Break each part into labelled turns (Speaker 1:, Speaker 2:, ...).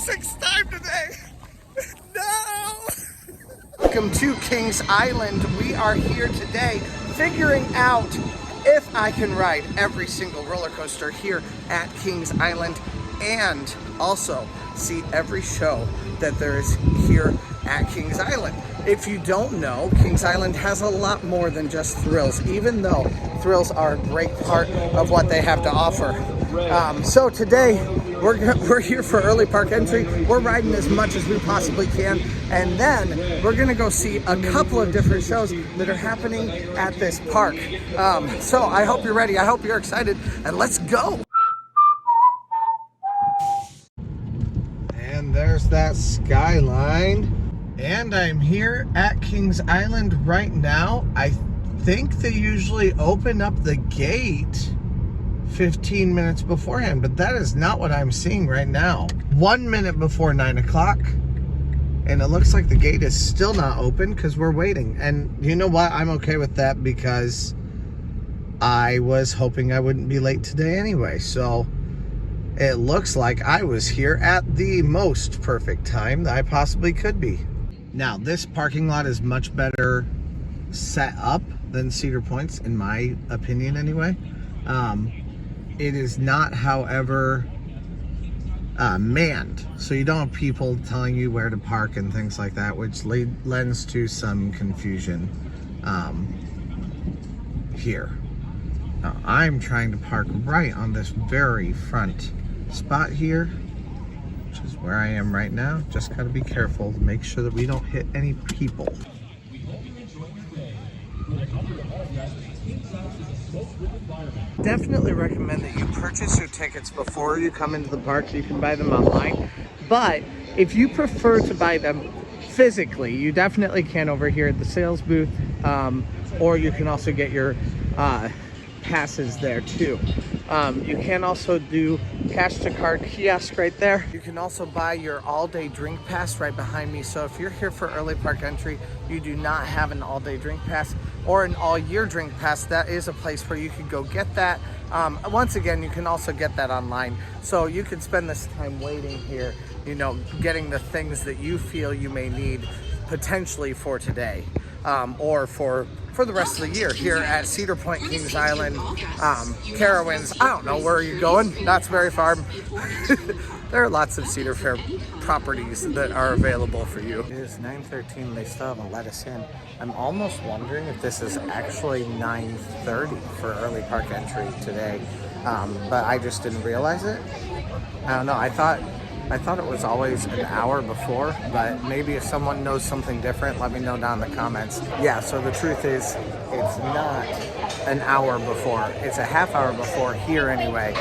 Speaker 1: 6th time today. No! Welcome to Kings Island. We are here today figuring out if I can ride every single roller coaster here at Kings Island and also see every show that there is here at Kings Island. If you don't know, Kings Island has a lot more than just thrills, even though thrills are a great part of what they have to offer. So today, we're here for early park entry. We're riding as much as we possibly can, and then we're gonna go see a couple of different shows that are happening at this park. So I hope you're ready. I hope you're excited, and let's go. And there's that skyline. And I'm here at Kings Island right now. I think they usually open up the gate 15 minutes beforehand, but that is not what I'm seeing right now. 1 minute before 9 o'clock, and it looks like the gate is still not open because we're waiting. And you know what? I'm okay with that because I was hoping I wouldn't be late today anyway. So it looks like I was here at the most perfect time that I possibly could be. Now, this parking lot is much better set up than Cedar Point's, in my opinion anyway. It is not, however, manned. So you don't have people telling you where to park and things like that, which lends to some confusion here. Now, I'm trying to park right on this very front spot here, which is where I am right now. Just got to be careful to make sure that we don't hit any people. Definitely recommend that you purchase your tickets before you come into the park. You can buy them online, but if you prefer to buy them physically, you definitely can over here at the sales booth, or you can also get your passes there too. You can also do cash to card kiosk right there. You can also buy your all-day drink pass right behind me. So if you're here for early park entry, you do not have an all-day drink pass or an all-year drink pass, that is a place where you can go get that. Once again, you can also get that online. So you can spend this time waiting here, you know, getting the things that you feel you may need potentially for today, or for the rest of the year here at Cedar Point, Kings Island, Carowinds. I don't know, where are you going? Knott's Berry Farm. There are lots of Cedar Fair properties that are available for you. It is 9:13, they still haven't let us in. I'm almost wondering if this is actually 9:30 for early park entry today, but I just didn't realize it. I don't know, I thought it was always an hour before, but maybe if someone knows something different, let me know down in the comments. Yeah, so the truth is, it's not an hour before. It's a half hour before here anyway.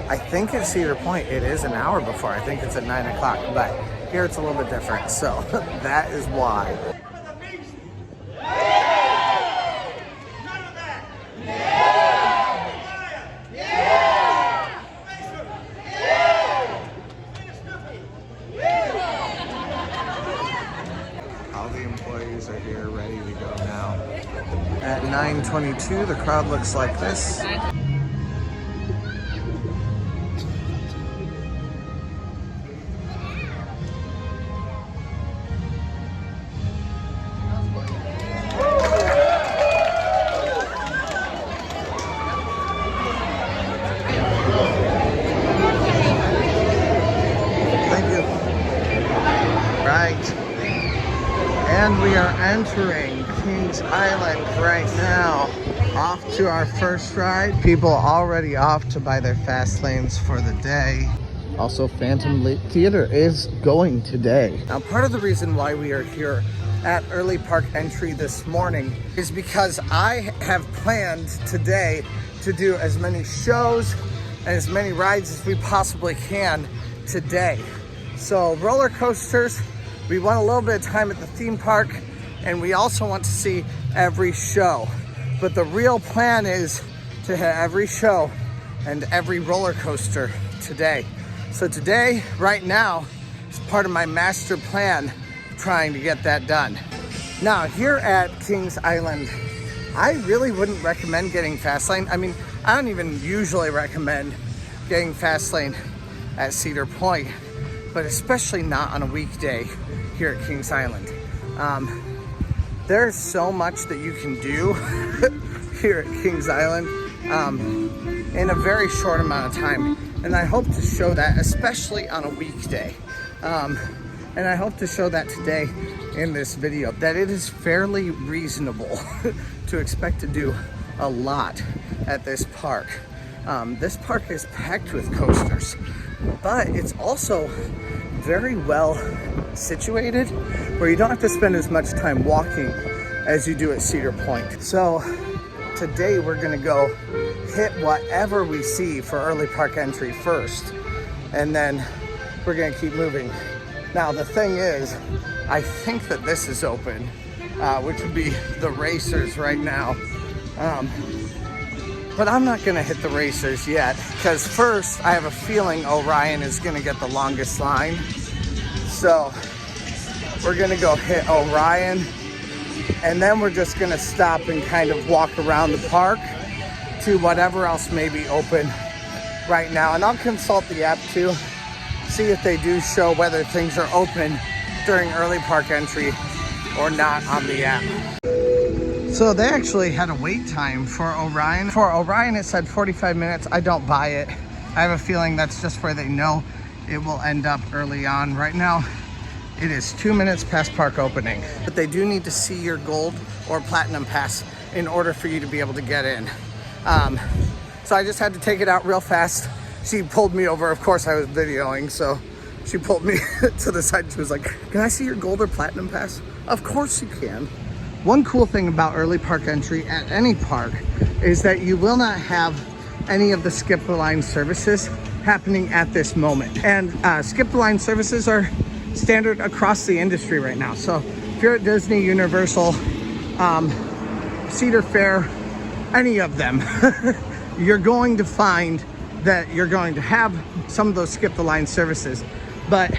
Speaker 1: I think at Cedar Point, it is an hour before. I think it's at 9 o'clock, but here it's a little bit different. So that is why. Are here ready to go now. At 9:22, the crowd looks like this. Thank you. Right. And we are entering Kings Island right now. Off to our first ride. People already off to buy their fast lanes for the day. Also, Phantom Theater is going today. Now, part of the reason why we are here at early park entry this morning is because I have planned today to do as many shows and as many rides as we possibly can today. So roller coasters, we want a little bit of time at the theme park, and we also want to see every show. But the real plan is to hit every show and every roller coaster today. So today, right now, is part of my master plan trying to get that done. Now, here at Kings Island, I really wouldn't recommend getting fast lane. I mean, I don't even usually recommend getting fast lane at Cedar Point. but especially not on a weekday here at Kings Island. There's so much that you can do here at Kings Island in a very short amount of time. And I hope to show that, especially on a weekday. And I hope to show that today in this video, that it is fairly reasonable to expect to do a lot at this park. This park is packed with coasters, but it's also very well situated where you don't have to spend as much time walking as you do at Cedar Point. So today we're gonna go hit whatever we see for early park entry first, and then we're gonna keep moving. Now the thing is, I think that this is open, which would be the racers right now. But I'm not gonna hit the racers yet, because first I have a feeling Orion is gonna get the longest line. So we're gonna go hit Orion, and then we're just gonna stop and kind of walk around the park to whatever else may be open right now. And I'll consult the app too, see if they do show whether things are open during early park entry or not on the app. So they actually had a wait time for Orion. For Orion, it said 45 minutes. I don't buy it. I have a feeling that's just where they know it will end up early on. Right now, it is 2 minutes past park opening. But they do need to see your gold or platinum pass in order for you to be able to get in. So I just had to take it out real fast. She pulled me over. Of course, I was videoing, so she pulled me to the side. She was like, "Can I see your gold or platinum pass?" Of course you can. One cool thing about early park entry at any park is that you will not have any of the skip the line services happening at this moment. And skip the line services are standard across the industry right now. So if you're at Disney, Universal, Cedar Fair, any of them, you're going to find that you're going to have some of those skip the line services, but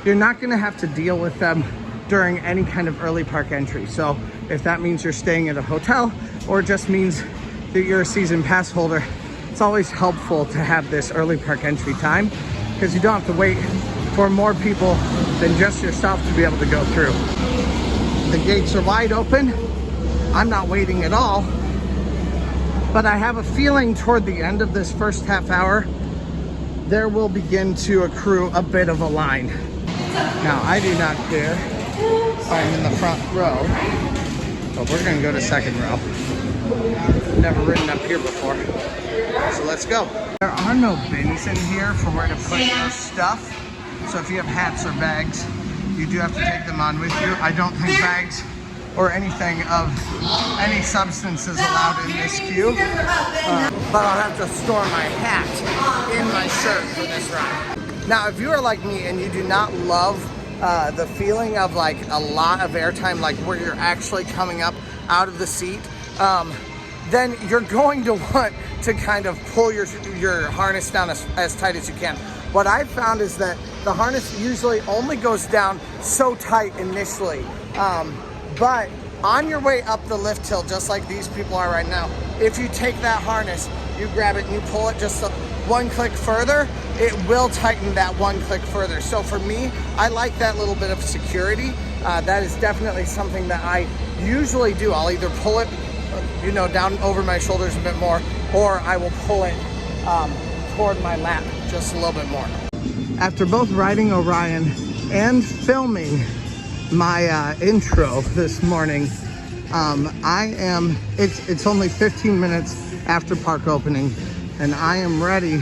Speaker 1: you're not going to have to deal with them during any kind of early park entry. So if that means you're staying at a hotel or just means that you're a season pass holder, it's always helpful to have this early park entry time, because you don't have to wait for more people than just yourself to be able to go through. The gates are wide open. I'm not waiting at all, but I have a feeling toward the end of this first half hour, there will begin to accrue a bit of a line. Now, I do not care if I'm in the front row, but we're gonna go to second row. Never ridden up here before, so let's go. There are no bins in here for where to put your stuff, so if you have hats or bags, you do have to take them on with you. I don't think bags or anything of any substance is allowed in this queue, but I'll have to store my hat in my shirt for this ride. Now, if you are like me and you do not love the feeling of like a lot of airtime, like where you're actually coming up out of the seat, then you're going to want to kind of pull your harness down as tight as you can. What I've found is that the harness usually only goes down so tight initially, but on your way up the lift hill, just like these people are right now, if you take that harness, you grab it and you pull it just one click further, it will tighten that one click further. So for me, I like that little bit of security. That is definitely something that I usually do. I'll either pull it, down over my shoulders a bit more, or I will pull it toward my lap just a little bit more. After both riding Orion and filming my intro this morning, it's only 15 minutes after park opening, and I am ready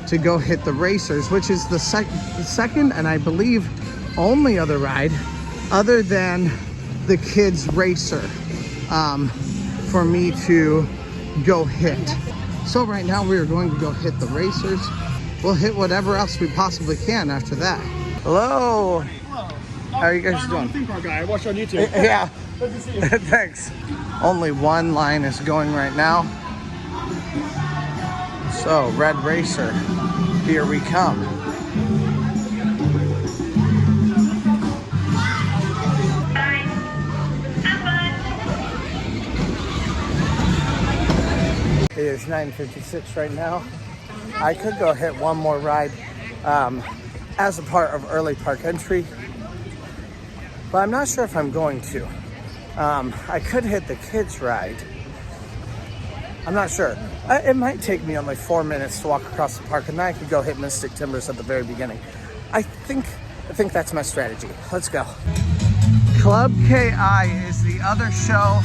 Speaker 1: to go hit the racers, which is the second and I believe only other ride other than the kids racer for me to go hit. So right now we are going to go hit the racers. We'll hit whatever else we possibly can after that. Hello.
Speaker 2: Hello.
Speaker 1: How are you guys doing?
Speaker 2: Theme park guy. I watched you on YouTube.
Speaker 1: Yeah.
Speaker 2: Good to see you.
Speaker 1: Thanks. Only one line is going right now. So, Red Racer, here we come. It is 9:56 right now. I could go hit one more ride, as a part of early park entry, but I'm not sure if I'm going to. I could hit the kids ride. I'm not sure. It might take me only 4 minutes to walk across the park, and then I could go hit Mystic Timbers at the very beginning. I think that's my strategy. Let's go. Club KI is the other show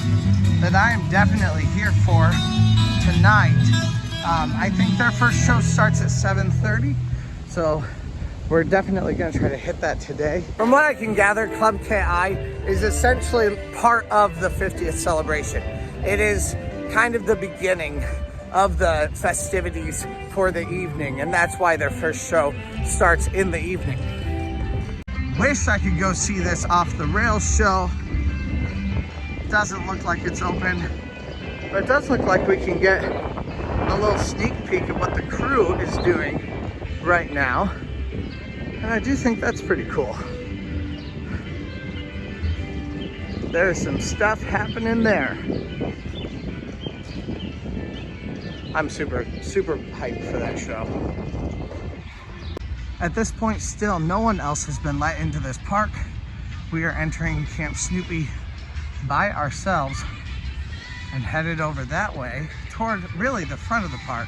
Speaker 1: that I am definitely here for tonight. I think their first show starts at 7:30, so we're definitely gonna try to hit that today. From what I can gather, Club KI is essentially part of the 50th celebration. It is kind of the beginning of the festivities for the evening, and that's why their first show starts in the evening. Wish I could go see this off the rails show. Doesn't look like it's open, but it does look like we can get a little sneak peek of what the crew is doing right now, and I do think that's pretty cool. There's some stuff happening there. I'm super hyped for that show. At this point, still no one else has been let into this park. We are entering Camp Snoopy by ourselves and headed over that way toward really the front of the park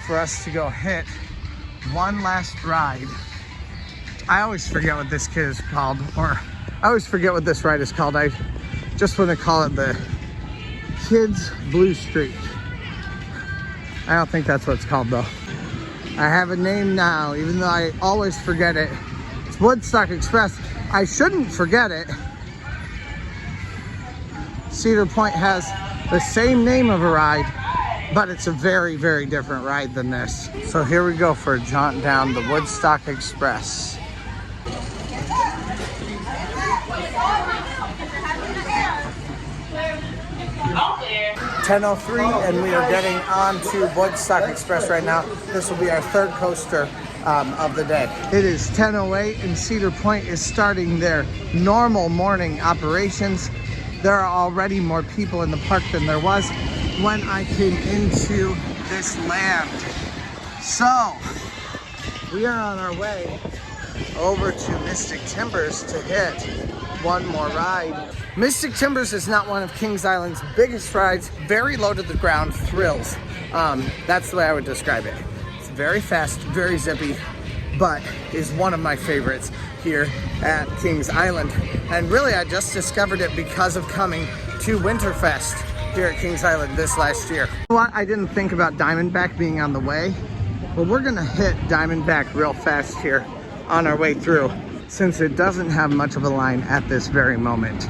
Speaker 1: for us to go hit one last ride. I always forget what this kid is called, or I always forget what this ride is called. I just want to call it the Kids Blue Streak. I don't think that's what it's called though. I have a name now, even though I always forget it. It's Woodstock Express. I shouldn't forget it. Cedar Point has the same name of a ride, but it's a very, very different ride than this. So here we go for a jaunt down the Woodstock Express. 10:03, and we are getting on to Woodstock Express right now. This will be our third coaster of the day. It is 10:08 and Cedar Point is starting their normal morning operations. There are already more people in the park than there was when I came into this land. So we are on our way over to Mystic Timbers to hit one more ride. Mystic Timbers is not one of Kings Island's biggest rides. Very low to the ground thrills. That's the way I would describe it. It's very fast, very zippy, but is one of my favorites here at Kings Island. And really, I just discovered it because of coming to Winterfest here at Kings Island this last year. You know what? I didn't think about Diamondback being on the way, but we're gonna hit Diamondback real fast here on our way through, since it doesn't have much of a line at this very moment.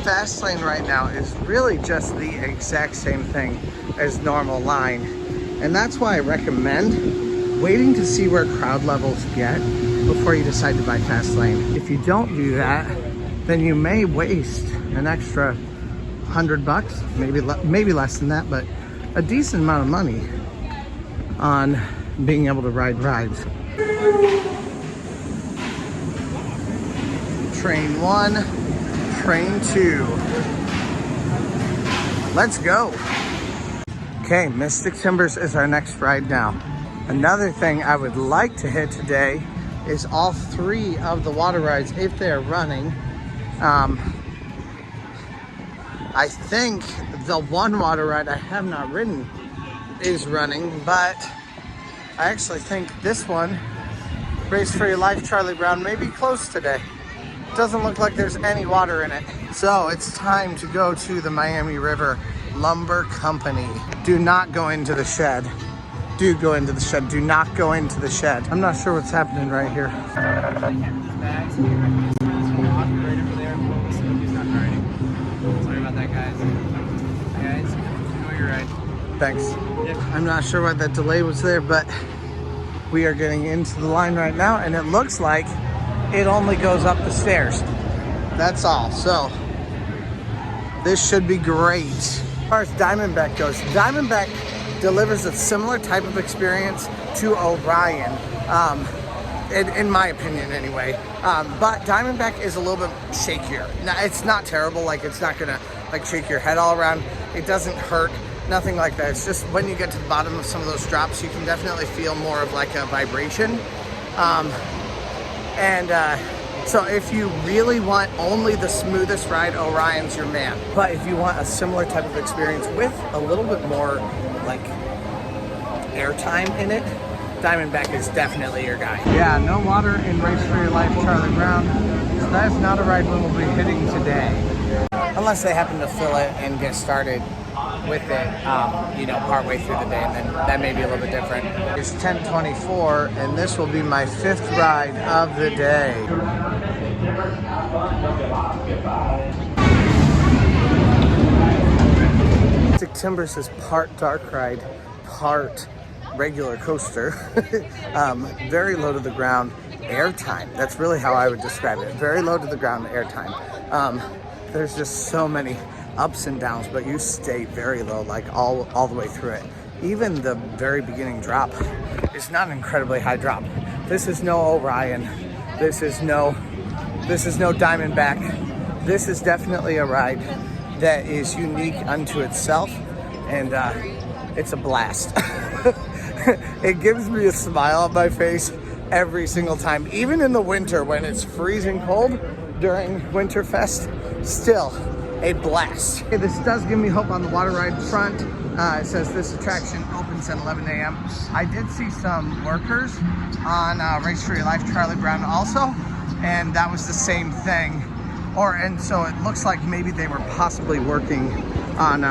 Speaker 1: Fast lane right now is really just the exact same thing as normal line, and that's why I recommend waiting to see where crowd levels get before you decide to buy fast lane. If you don't do that, then you may waste an extra $100, maybe less than that, but a decent amount of money on being able to ride rides. Train 1, Train 2. Let's go. Okay, Mystic Timbers is our next ride now. Another thing I would like to hit today is all 3 of the water rides if they're running. I think the one water ride I have not ridden is running, but I actually think this one, Race for Your Life Charlie Brown, may be closed today. Doesn't look like there's any water in it. So it's time to go to the Miami River Lumber Company. Do not go into the shed. Do go into the shed. Do not go into the shed. I'm not sure what's happening right here.
Speaker 3: Sorry about that, guys. Guys, enjoy your ride.
Speaker 1: Thanks.
Speaker 3: Yep.
Speaker 1: I'm not sure why that delay was there, but we are getting into the line right now, and it looks like it only goes up the stairs. That's all. So this should be great. As far as Diamondback goes, Diamondback delivers a similar type of experience to Orion, in my opinion anyway. But Diamondback is a little bit shakier. Now, it's not terrible, like it's not gonna like shake your head all around. It doesn't hurt nothing like that. It's just when you get to the bottom of some of those drops, you can definitely feel more of like a vibration. So if you really want only the smoothest ride, Orion's your man. But if you want a similar type of experience with a little bit more like airtime in it, Diamondback is definitely your guy. Yeah, no water in Race for Your Life, Charlie Brown. So that is not a ride we'll be hitting today. Unless they happen to fill it and get started with it, you know, partway through the day, and then that may be a little bit different. It's 10:24, and this will be my 5th ride of the day. Mystic Timbers is part dark ride, part regular coaster. Very low to the ground airtime. That's really how I would describe it. Very low to the ground airtime. There's just so many ups and downs, but you stay very low, like all the way through it. Even the very beginning drop is not an incredibly high drop. This is no Orion. This is no Diamondback. This is definitely a ride that is unique unto itself, and it's a blast. It gives me a smile on my face every single time, even in the winter when it's freezing cold during Winterfest. Still a blast. Okay, this does give me hope on the water ride front. It says this attraction opens at 11 a.m. I did see some workers on Race for Your Life, Charlie Brown also, and that was the same thing. And so it looks like maybe they were possibly working on,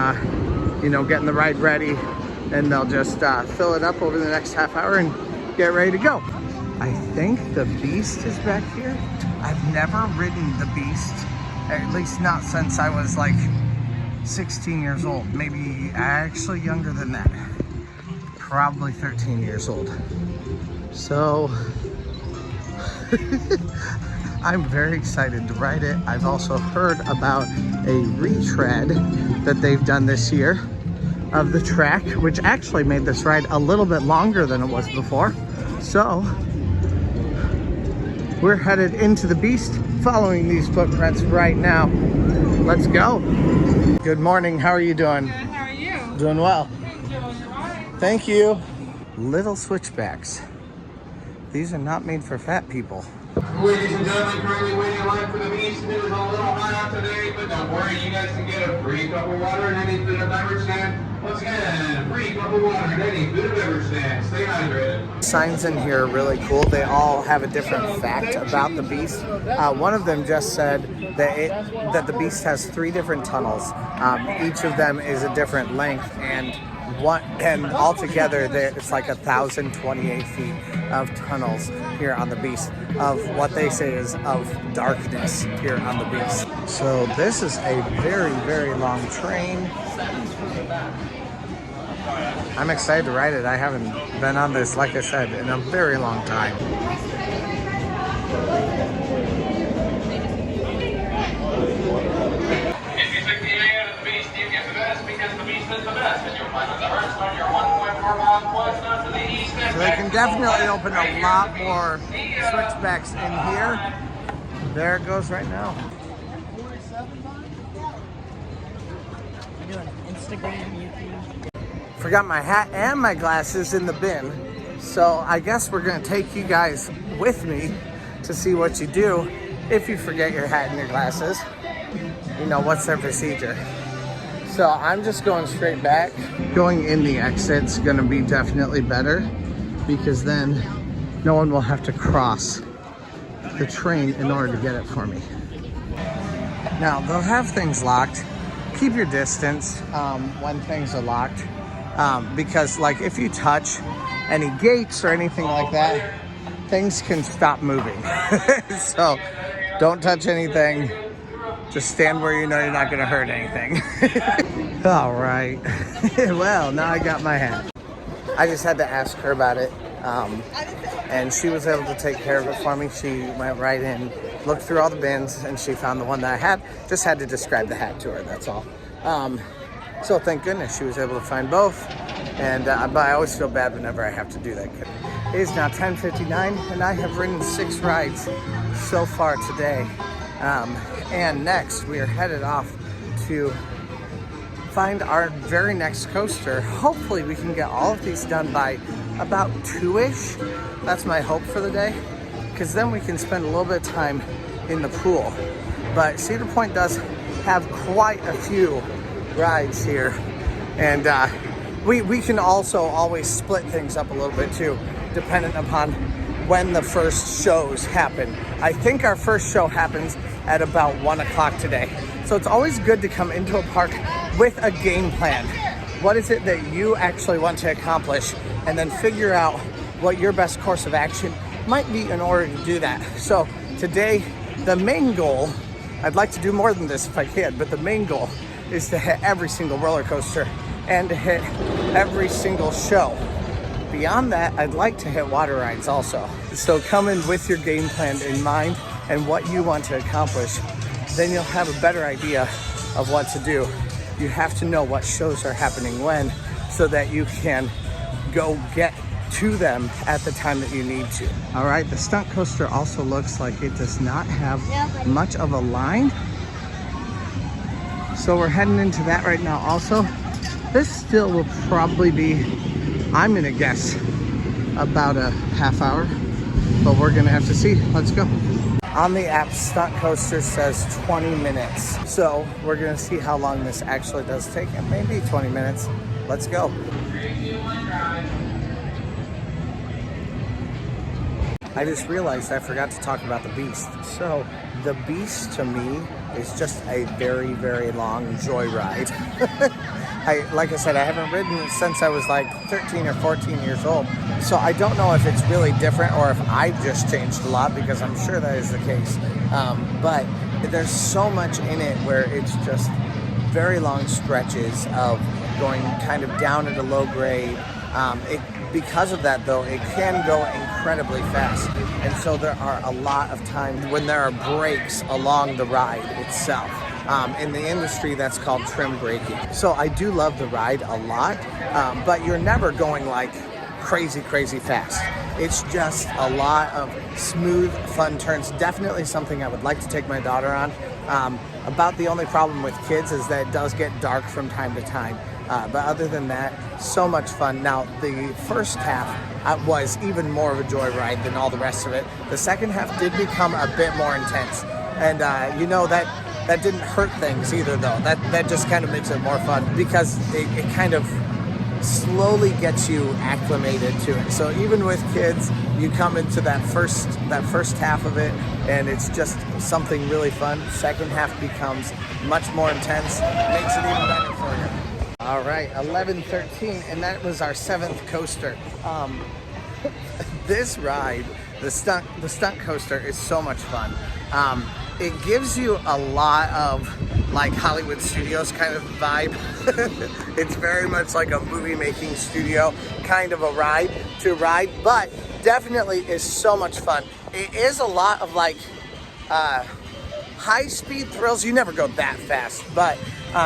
Speaker 1: you know, getting the ride ready, and they'll just fill it up over the next half hour and get ready to go. I think the Beast is back here. I've never ridden the Beast, at least not since I was like 16 years old, maybe actually younger than that, probably 13 years old. So I'm very excited to ride it. I've also heard about a retread that they've done this year of the track, which actually made this ride a little bit longer than it was before. So we're headed into the Beast, following these footprints right now. Let's go. Good morning, how are you doing?
Speaker 4: Good, how are you?
Speaker 1: Doing well.
Speaker 4: Enjoy your ride.
Speaker 1: Thank you. Little switchbacks. These are not made for fat people.
Speaker 5: Ladies and gentlemen, currently waiting in line for the Beast. It is a little hot out today, but don't worry, you guys can get a free cup of water and any food and beverage stand. Once again, free cup of water and any food and beverage stand. Stay hydrated.
Speaker 1: Signs in here are really cool. They all have a different fact about the Beast. One of them just said that the Beast has 3 different tunnels. Each of them is a different length, and altogether it's like 1,028 feet of tunnels here on the Beast, of what they say is of darkness here on the Beast. So this is a very, very long train. I'm excited to ride it. I haven't been on this, like I said, in a very long time.
Speaker 5: If you took the A out of the Beast, you get the best because the Beast is the best. And you'll find on the first one, your 1.4 mile quest out to the east.
Speaker 1: So they can definitely open a lot more switchbacks in here. There it goes right now.
Speaker 4: You're doing Instagram, YouTube.
Speaker 1: Forgot my hat and my glasses in the bin. So I guess we're gonna take you guys with me to see what you do if you forget your hat and your glasses. You know, what's their procedure. So I'm just going straight back. Going in the exit's gonna be definitely better, because then no one will have to cross the train in order to get it for me. Now, they'll have things locked. Keep your distance when things are locked, because like if you touch any gates or anything like that, things can stop moving. So don't touch anything. Just stand where you know you're not gonna hurt anything. All right. Well, now I got my hat. I just had to ask her about it, and she was able to take care of it for me. She went right in, looked through all the bins, and she found the one that I had. Just had to describe the hat to her, that's all. So thank goodness she was able to find both. And but I always feel bad whenever I have to do that. It is now 10:59, and I have ridden 6 rides so far today. And next we are headed off to find our very next coaster. Hopefully we can get all of these done by about 2-ish. That's my hope for the day, because then we can spend a little bit of time in the pool. But Cedar Point does have quite a few rides here, and we can also always split things up a little bit too, dependent upon when the first shows happen. I think our first show happens at about 1 o'clock today. So it's always good to come into a park with a game plan. What is it that you actually want to accomplish? And then figure out what your best course of action might be in order to do that. So today, the main goal, I'd like to do more than this if I can, but the main goal is to hit every single roller coaster and to hit every single show. Beyond that, I'd like to hit water rides also. So come in with your game plan in mind and what you want to accomplish. Then you'll have a better idea of what to do. You have to know what shows are happening when, so that you can go get to them at the time that you need to. All right, the stunt coaster also looks like it does not have much of a line. So we're heading into that right now also. This still will probably be, I'm gonna guess, about a half hour, but we're gonna have to see. Let's go. On the app, stunt coaster says 20 minutes. So we're gonna see how long this actually does take. It may be 20 minutes. Let's go. I just realized I forgot to talk about the Beast. So the Beast to me is just a very, very long joyride. Like I said, I haven't ridden it since I was like 13 or 14 years old. So I don't know if it's really different or if I've just changed a lot, because I'm sure that is the case. But there's so much in it where it's just very long stretches of going kind of down at a low grade. Because of that though, it can go incredibly fast. And so there are a lot of times when there are breaks along the ride itself. In the industry, that's called trim braking. So I do love the ride a lot, but you're never going like crazy fast. It's just a lot of smooth, fun turns. Definitely something I would like to take my daughter on. About the only problem with kids is that it does get dark from time to time. But other than that, so much fun. Now, the first half was even more of a joyride than all the rest of it. The second half did become a bit more intense. And you know, that didn't hurt things either though. That just kind of makes it more fun, because it kind of slowly gets you acclimated to it. So even with kids, you come into that first half of it and it's just something really fun. Second half becomes much more intense, makes it even better for you. All right, 11:13, and that was our 7th coaster. This ride, the stunt coaster, is so much fun. It gives you a lot of like Hollywood Studios kind of vibe. It's very much like a movie making studio kind of a ride, but definitely is so much fun. It is a lot of like high speed thrills. You never go that fast, but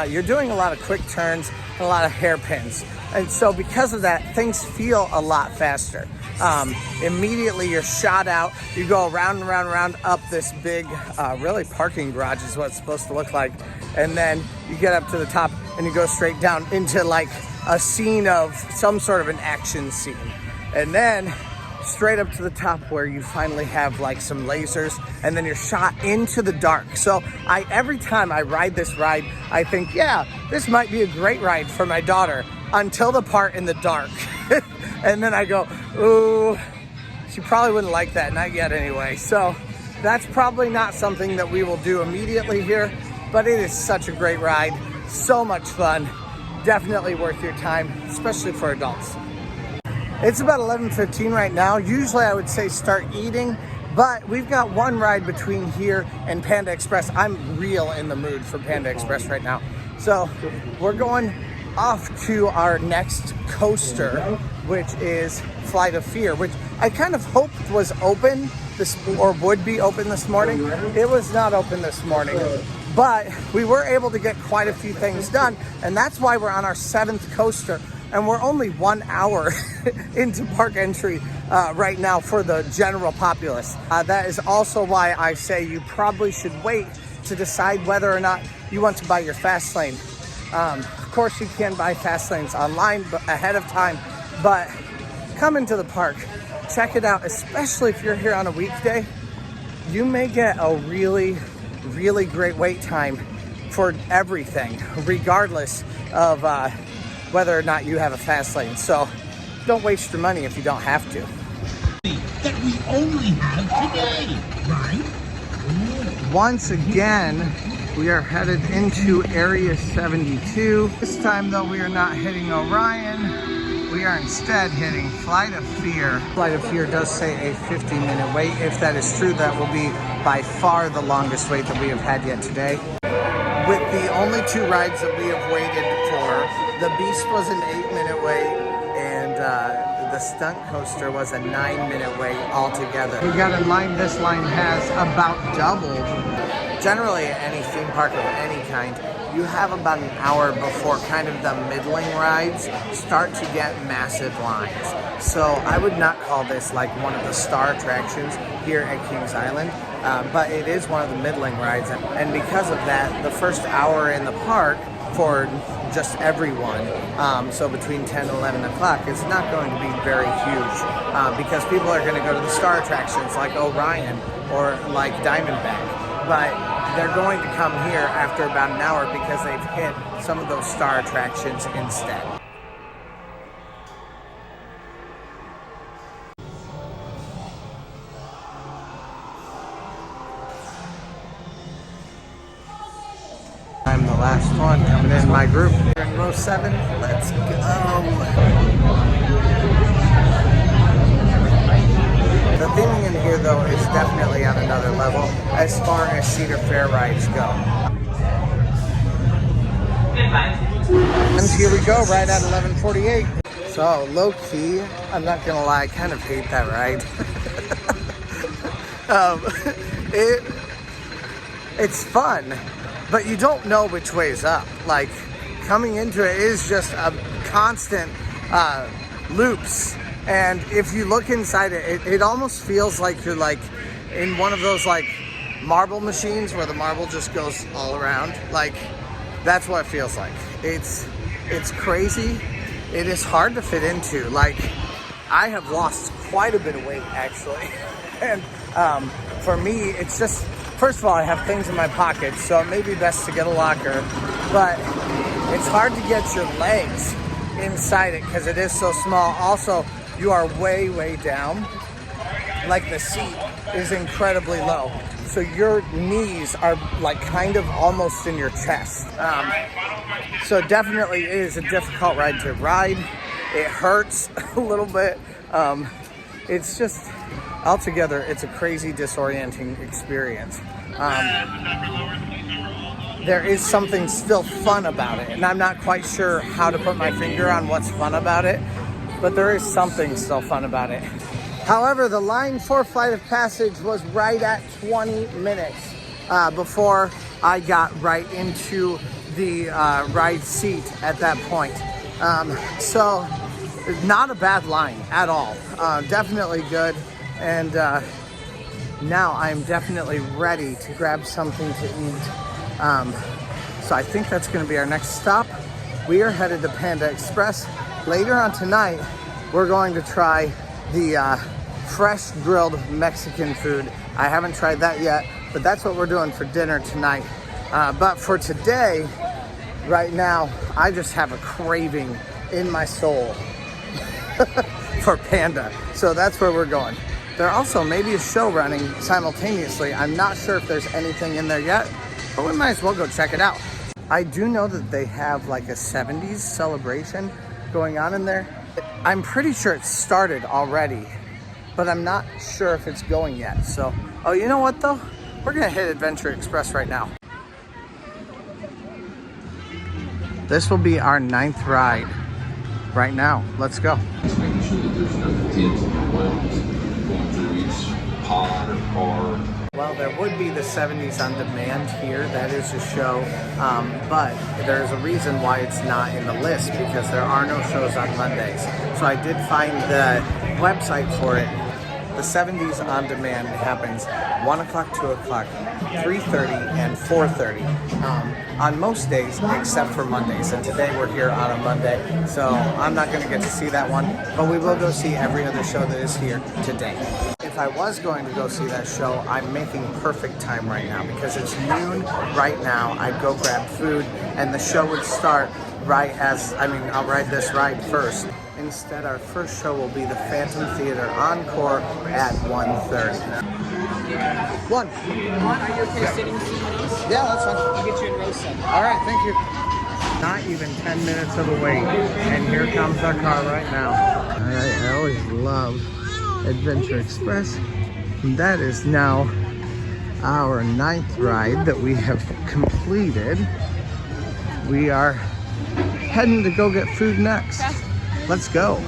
Speaker 1: you're doing a lot of quick turns and a lot of hairpins. And so because of that, things feel a lot faster. Immediately you're shot out, you go around and around and around up this big, really parking garage is what it's supposed to look like. And then you get up to the top and you go straight down into like a scene of some sort of an action scene. And then straight up to the top where you finally have like some lasers, and then you're shot into the dark. So every time I ride this ride, I think, yeah, this might be a great ride for my daughter, until the part in the dark. And then I go, ooh, she probably wouldn't like that, not yet anyway. So that's probably not something that we will do immediately here, but it is such a great ride, so much fun, definitely worth your time, especially for adults. It's about 11:15 right now. Usually I would say start eating, but we've got one ride between here and Panda Express. I'm real in the mood for Panda Express right now. So we're going off to our next coaster, which is Flight of Fear, which I kind of hoped was open or would be open this morning. It was not open this morning, but we were able to get quite a few things done, and that's why we're on our 7th coaster. And we're only 1 hour into park entry right now for the general populace. That is also why I say you probably should wait to decide whether or not you want to buy your fast lane. Of course, you can buy fast lanes online ahead of time, but come into the park, check it out, especially if you're here on a weekday. You may get a really, really great wait time for everything, regardless of whether or not you have a fast lane. So don't waste your money if you don't have to.
Speaker 6: That we only have today, right?
Speaker 1: Once again, we are headed into Area 72. This time though, we are not hitting Orion. We are instead hitting Flight of Fear. Flight of Fear does say a 50-minute wait. If that is true, that will be by far the longest wait that we have had yet today. With the only 2 rides that we have waited for, the Beast was an 8-minute wait, and the Stunt coaster was a 9-minute wait altogether. We got in line. This line has about doubled. Generally, at any theme park of any kind, you have about an hour before kind of the middling rides start to get massive lines. So I would not call this like one of the star attractions here at Kings Island, but it is one of the middling rides. And because of that, the first hour in the park for just everyone, so between 10 and 11 o'clock, is not going to be very huge because people are going to go to the star attractions like Orion or like Diamondback. But they're going to come here after about an hour because they've hit some of those star attractions instead. I'm the last one coming in my group. We're in row 7. Let's go. The theming in here, though, is definitely on another level as far as Cedar Fair rides go. And here we go, right at 11:48. So, low-key, I'm not gonna lie, I kind of hate that ride. It's fun, but you don't know which way is up. Like, coming into it is just a constant loops. And if you look inside it, it almost feels like you're like in one of those like marble machines where the marble just goes all around. Like, that's what it feels like. It's crazy. It is hard to fit into. Like, I have lost quite a bit of weight actually. And for me, it's just, first of all, I have things in my pockets, so it may be best to get a locker, but it's hard to get your legs inside it because it is so small. Also, you are way, way down. Like, the seat is incredibly low. So your knees are like kind of almost in your chest. So definitely it is a difficult ride to ride. It hurts a little bit. It's just, altogether, it's a crazy disorienting experience. There is something still fun about it, and I'm not quite sure how to put my finger on what's fun about it, but there is something still fun about it. However, the line for Flight of Passage was right at 20 minutes before I got right into the ride seat at that point. So not a bad line at all. Definitely good. And now I'm definitely ready to grab something to eat. So I think that's going to be our next stop. We are headed to Panda Express. Later on tonight, we're going to try the fresh grilled Mexican food. I haven't tried that yet, but that's what we're doing for dinner tonight. But for today, right now, I just have a craving in my soul for Panda. So that's where we're going. There also may be a show running simultaneously. I'm not sure if there's anything in there yet, but we might as well go check it out. I do know that they have like a 70s celebration going on in there. I'm pretty sure it started already, but I'm not sure if it's going yet. So, oh, you know what though? We're gonna hit Adventure Express right now. This will be our 9th ride right now. Let's go.
Speaker 7: Just making sure that there's no kids in your way going through each pod or car.
Speaker 1: Well, there would be the 70s on demand here. That is a show, but there's a reason why it's not in the list, because there are no shows on Mondays. So I did find the website for it, The 70s On Demand happens 1 o'clock, 2 o'clock, 3:30, and 4:30 on most days except for Mondays. And today we're here on a Monday, so I'm not going to get to see that one, but we will go see every other show that is here today. If I was going to go see that show, I'm making perfect time right now because it's noon right now. I'd go grab food and the show would start I'll ride this ride first. Instead, our first show will be the Phantom Theater Encore at 1:30. One.
Speaker 4: Are you okay sitting with someone else?
Speaker 1: Yeah, that's fine.
Speaker 4: I'll get you in row 7.
Speaker 1: All right, thank you. Not even 10 minutes of a wait, and here comes our car right now. All right, I always love Adventure Express. And that is now our 9th ride that we have completed. We are heading to go get food next. Let's go.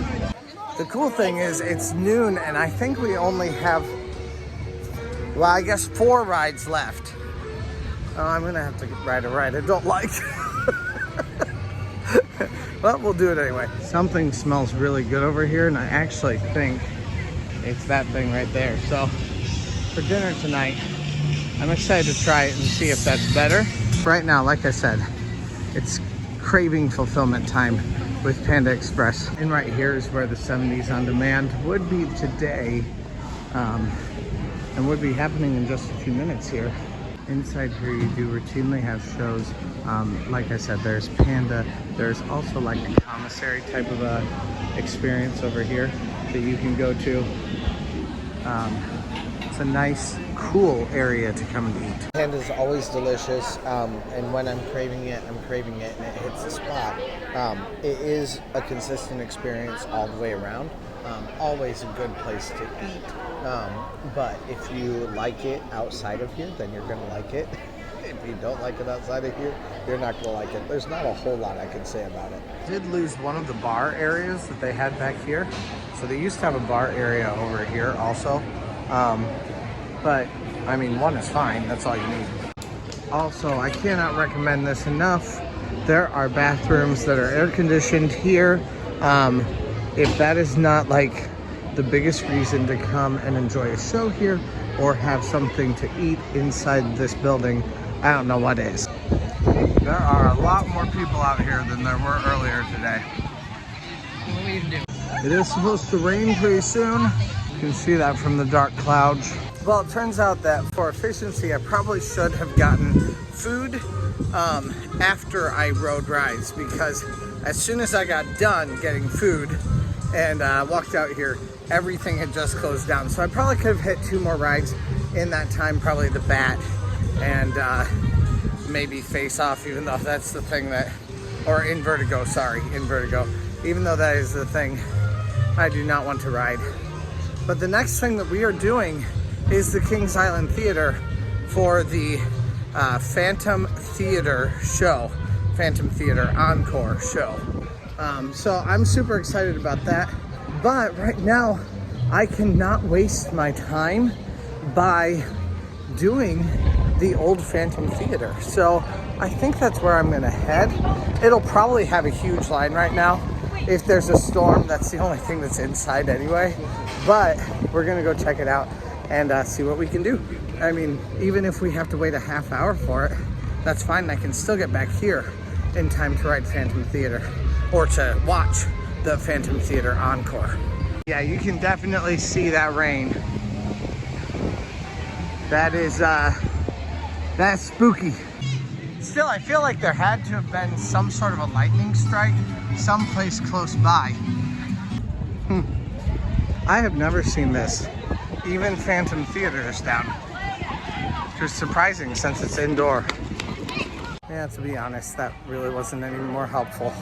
Speaker 1: The cool thing is it's noon and I think we only have, well, I guess 4 rides left. Oh, I'm gonna have to ride a ride I don't like. But we'll do it anyway. Something smells really good over here and I actually think it's that thing right there. So for dinner tonight, I'm excited to try it and see if that's better. Right now, like I said, it's craving fulfillment time with Panda Express. And right here is where the 70s On Demand would be today, and would be happening in just a few minutes here. Inside here you do routinely have shows. Like I said, there's Panda. There's also like a commissary type of a experience over here that you can go to. It's a nice, cool area to come and eat. Panda's always delicious, and when I'm craving it, and it hits the spot. It is a consistent experience all the way around. Always a good place to eat, but if you like it outside of here, then you're gonna like it. If you don't like it outside of here, you're not gonna like it. There's not a whole lot I can say about it. I did lose one of the bar areas that they had back here. So they used to have a bar area over here also. But I mean, one is fine, that's all you need. Also, I cannot recommend this enough. There are bathrooms that are air conditioned here. If that is not like the biggest reason to come and enjoy a show here or have something to eat inside this building, I don't know what is. There are a lot more people out here than there were earlier today.
Speaker 4: What will you do?
Speaker 1: It is supposed to rain pretty soon. You can see that from the dark clouds. Well, it turns out that for efficiency, I probably should have gotten food after I rode rides, because as soon as I got done getting food and walked out here, everything had just closed down. So I probably could have hit 2 more rides in that time, probably the Bat and maybe Face Off, even though that's the thing that, or Invertigo, sorry, Invertigo. Even though that is the thing I do not want to ride. But the next thing that we are doing is the Kings Island Theater for the Phantom Theater show, Phantom Theater Encore show. So I'm super excited about that. But right now, I cannot waste my time by doing the old Phantom Theater. So I think that's where I'm gonna head. It'll probably have a huge line right now. If there's a storm, that's the only thing that's inside anyway. But we're gonna go check it out and see what we can do. I mean, even if we have to wait a half hour for it, that's fine. I can still get back here in time to ride Phantom Theater or to watch the Phantom Theater Encore. Yeah, you can definitely see that rain. That is, that's spooky. Still, I feel like there had to have been some sort of a lightning strike someplace close by. I have never seen this. Even Phantom Theater is down. Which is surprising since it's indoor. Yeah, to be honest, that really wasn't any more helpful.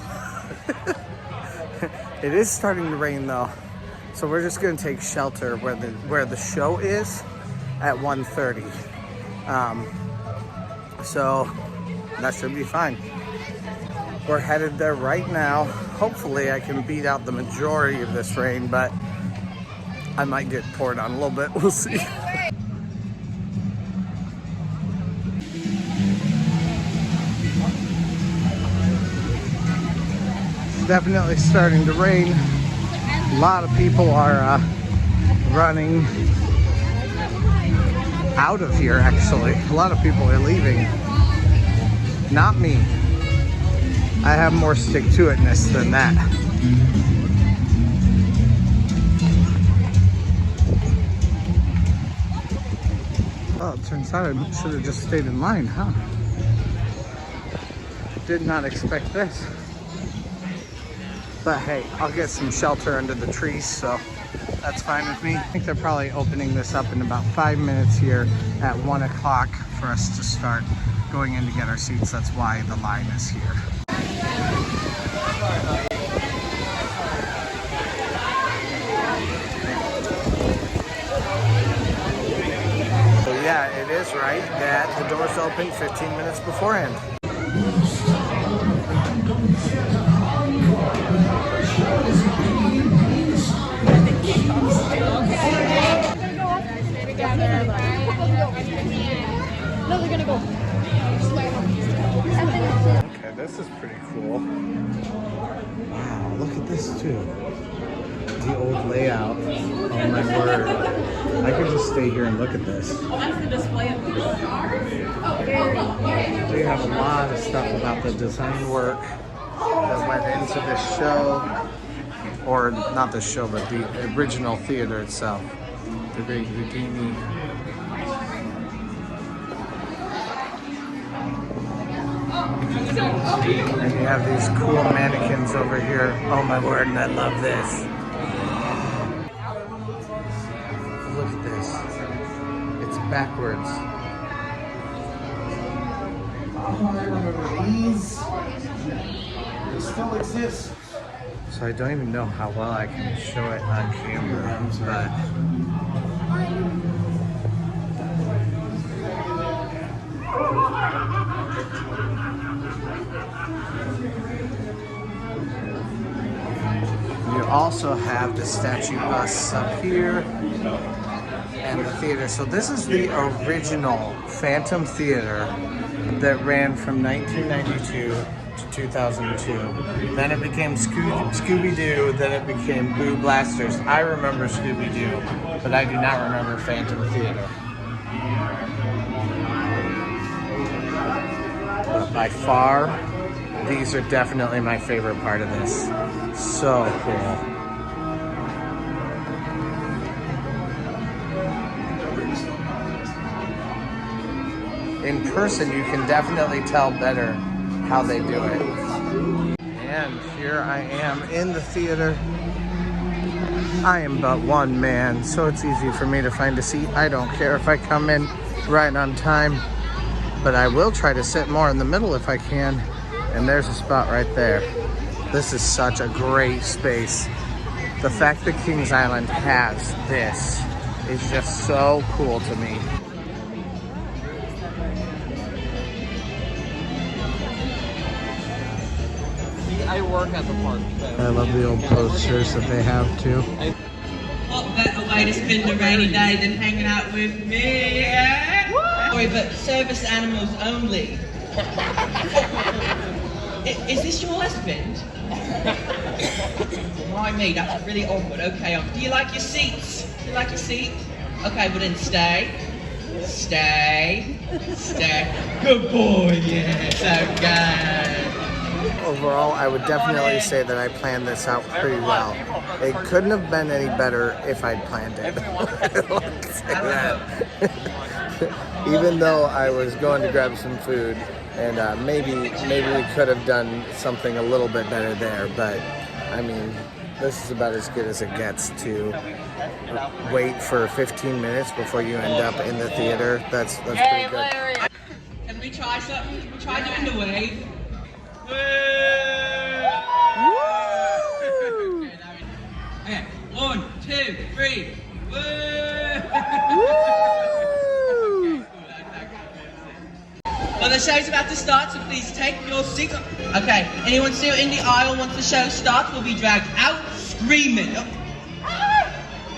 Speaker 1: It is starting to rain though. So we're just gonna take shelter where the show is at 1:30. So that should be fine. We're headed there right now. Hopefully I can beat out the majority of this rain, but I might get poured on a little bit, we'll see. It's definitely starting to rain. A lot of people are running out of here, actually. A lot of people are leaving. Not me. I have more stick-to-itness than that. Oh, it turns out I should have just stayed in line, huh? Did not expect this. But hey, I'll get some shelter under the trees, so that's fine with me. I think they're probably opening this up in about 5 minutes here at 1 o'clock for us to start going in to get our seats. That's why the line is here. So yeah, it is right that the doors open 15 minutes beforehand.
Speaker 8: No, they're gonna go.
Speaker 1: Okay, this is pretty cool. Wow, look at this too. The old layout. Oh my word. I could just stay here and look at this.
Speaker 8: That's the display of the stars.
Speaker 1: They have a lot of stuff about the design work that went into this show. Or not the show, but the original theater itself. The big Houdini. And you have these cool mannequins over here. Oh my word, and I love this. Look at this. It's backwards.
Speaker 2: Oh, I remember these. They still exist.
Speaker 1: So I don't even know how well I can show it on camera, but you also have the statue bus up here and the theater. So this is the original Phantom Theater that ran from 1992 to 2002. Then it became Scooby-Doo, then it became Boo Blasters. I remember Scooby-Doo, but I do not remember Phantom Theater. But by far, these are definitely my favorite part of this. So cool. In person, you can definitely tell better how they do it. And here I am in the theater. I am but one man, so it's easy for me to find a seat. I don't care if I come in right on time, but I will try to sit more in the middle if I can. And there's a spot right there. This is such a great space. The fact that Kings Island has this is just so cool to me.
Speaker 3: I work at the park. So
Speaker 1: I love the old posters that they have too.
Speaker 9: What better way to spend a rainy day than hanging out with me? Sorry, but service animals only. Is this your husband? Why me? That's really awkward. Okay, do you like your seats? Do you like your seat? Okay, well then stay. Stay. Stay. Good boy, yes, okay.
Speaker 1: Overall, I would definitely say that I planned this out pretty well. It couldn't have been any better if I'd planned it. Let's say that. Even though I was going to grab some food, and maybe we could have done something a little bit better there, but I mean, this is about as good as it gets to wait for 15 minutes before you end up in the theater. That's pretty good.
Speaker 9: Can we try something? Can we try doing the wave? Woo! Okay, 1, 2, 3. Woo! Well, the show's about to start, so please take your seat. Okay, anyone still in the aisle once the show starts will be dragged out screaming.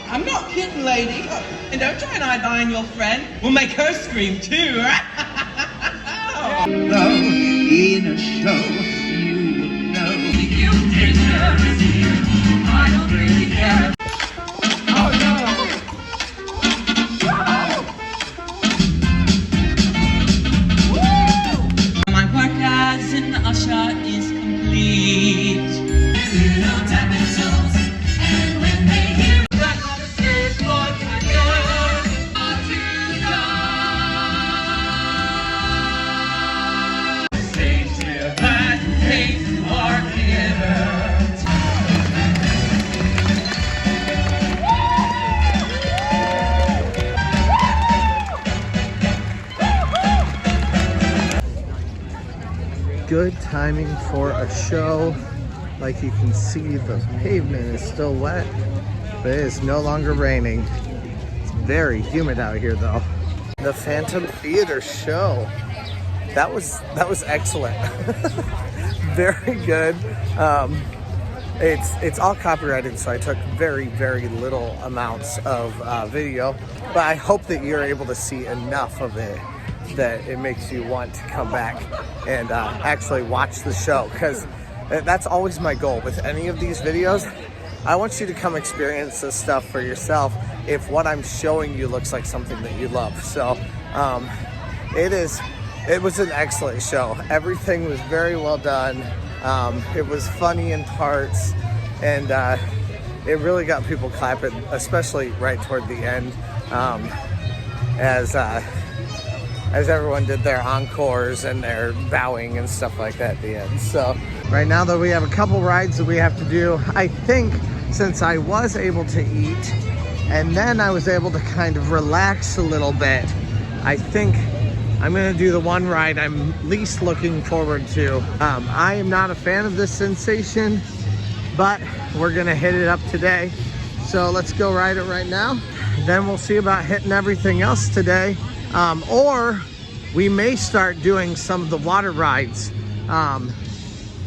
Speaker 9: I'm not kidding, lady. And don't try and hide behind your friend. We'll make her scream too.
Speaker 6: In a show, you would know.
Speaker 8: I don't really care.
Speaker 6: Oh no!
Speaker 1: good timing for a show. Like you can see, the pavement is still wet, but it is no longer raining. It's very humid out here though. The Phantom Theater show. That was excellent. Very good. It's all copyrighted, so I took very little amounts of video, but I hope that you're able to see enough of it that it makes you want to come back and actually watch the show, because that's always my goal with any of these videos. I want you to come experience this stuff for yourself if what I'm showing you looks like something that you love. So it was an excellent show. Everything was very well done. It was funny in parts, and it really got people clapping, especially right toward the end, as everyone did their encores and their bowing and stuff like that at the end. So right now though, we have a couple rides that we have to do. I think since I was able to eat and then I was able to kind of relax a little bit, I think I'm gonna do the one ride I'm least looking forward to. I am not a fan of this sensation, but we're gonna hit it up today. So let's go ride it right now. Then we'll see about hitting everything else today. Or we may start doing some of the water rides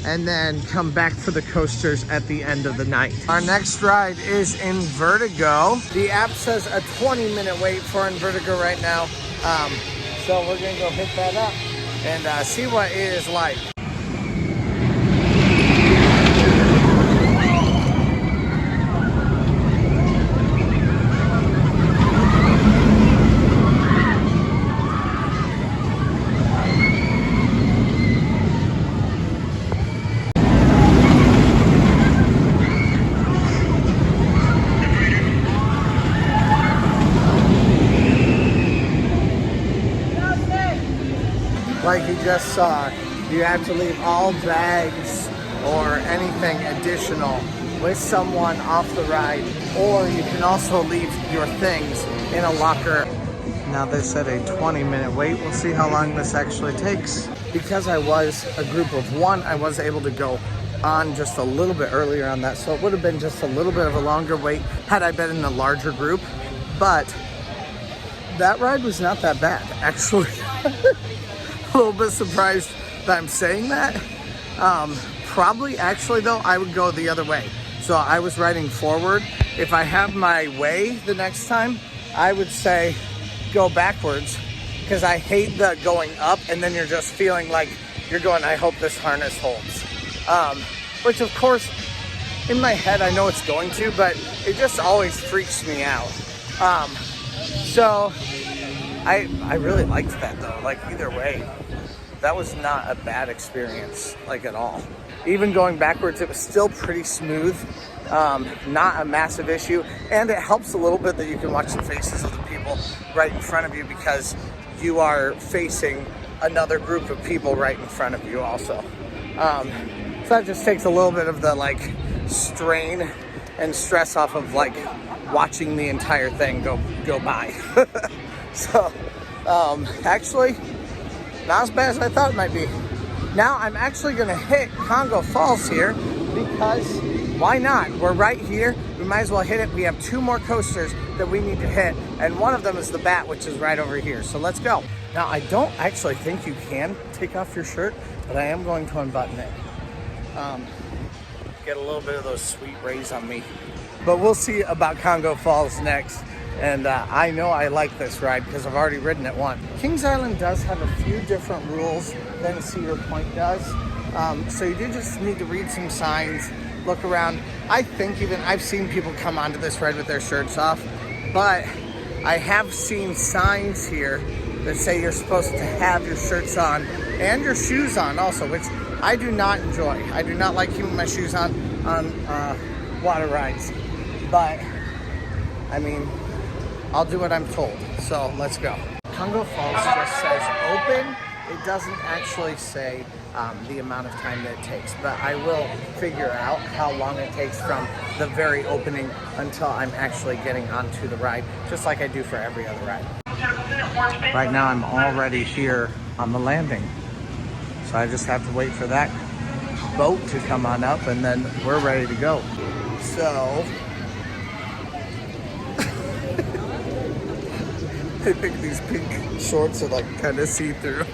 Speaker 1: and then come back for the coasters at the end of the night. Our next ride is Invertigo. The app says a 20-minute wait for Invertigo right now. So we're gonna go hit that up and see what it is like. Like you just saw, you have to leave all bags or anything additional with someone off the ride, or you can also leave your things in a locker. Now they said a 20-minute wait. We'll see how long this actually takes. Because I was a group of one, I was able to go on just a little bit earlier on that, so it would have been just a little bit of a longer wait had I been in a larger group. But that ride was not that bad, actually. A little bit surprised that I'm saying that. Probably actually though, I would go the other way. So I was riding forward. If I have my way the next time, I would say go backwards, because I hate the going up and then you're just feeling like you're going, I hope this harness holds. Which of course, in my head, I know it's going to, but it just always freaks me out. So I really liked that though, like either way. That was not a bad experience, like at all. Even going backwards, it was still pretty smooth. Not a massive issue. And it helps a little bit that you can watch the faces of the people right in front of you, because you are facing another group of people right in front of you also. So that just takes a little bit of the like strain and stress off of like watching the entire thing go by. So actually, not as bad as I thought it might be. Now I'm actually gonna hit Congo Falls here, because why not? We're right here, we might as well hit it. We have 2 more coasters that we need to hit, and one of them is the Bat, which is right over here. So let's go. Now I don't actually think you can take off your shirt, but I am going to unbutton it. Get a little bit of those sweet rays on me. But we'll see about Congo Falls next. And I know I like this ride because I've already ridden it once. Kings Island does have a few different rules than Cedar Point does. So you do just need to read some signs, look around. I think even I've seen people come onto this ride with their shirts off, but I have seen signs here that say you're supposed to have your shirts on and your shoes on also, which I do not enjoy. I do not like keeping my shoes on water rides, but I mean, I'll do what I'm told, so let's go. Congo Falls just says open. It doesn't actually say the amount of time that it takes, but I will figure out how long it takes from the very opening until I'm actually getting onto the ride, just like I do for every other ride. Right now I'm already here on the landing. So I just have to wait for that boat to come on up and then we're ready to go. So I think these pink shorts are like kind of see-through.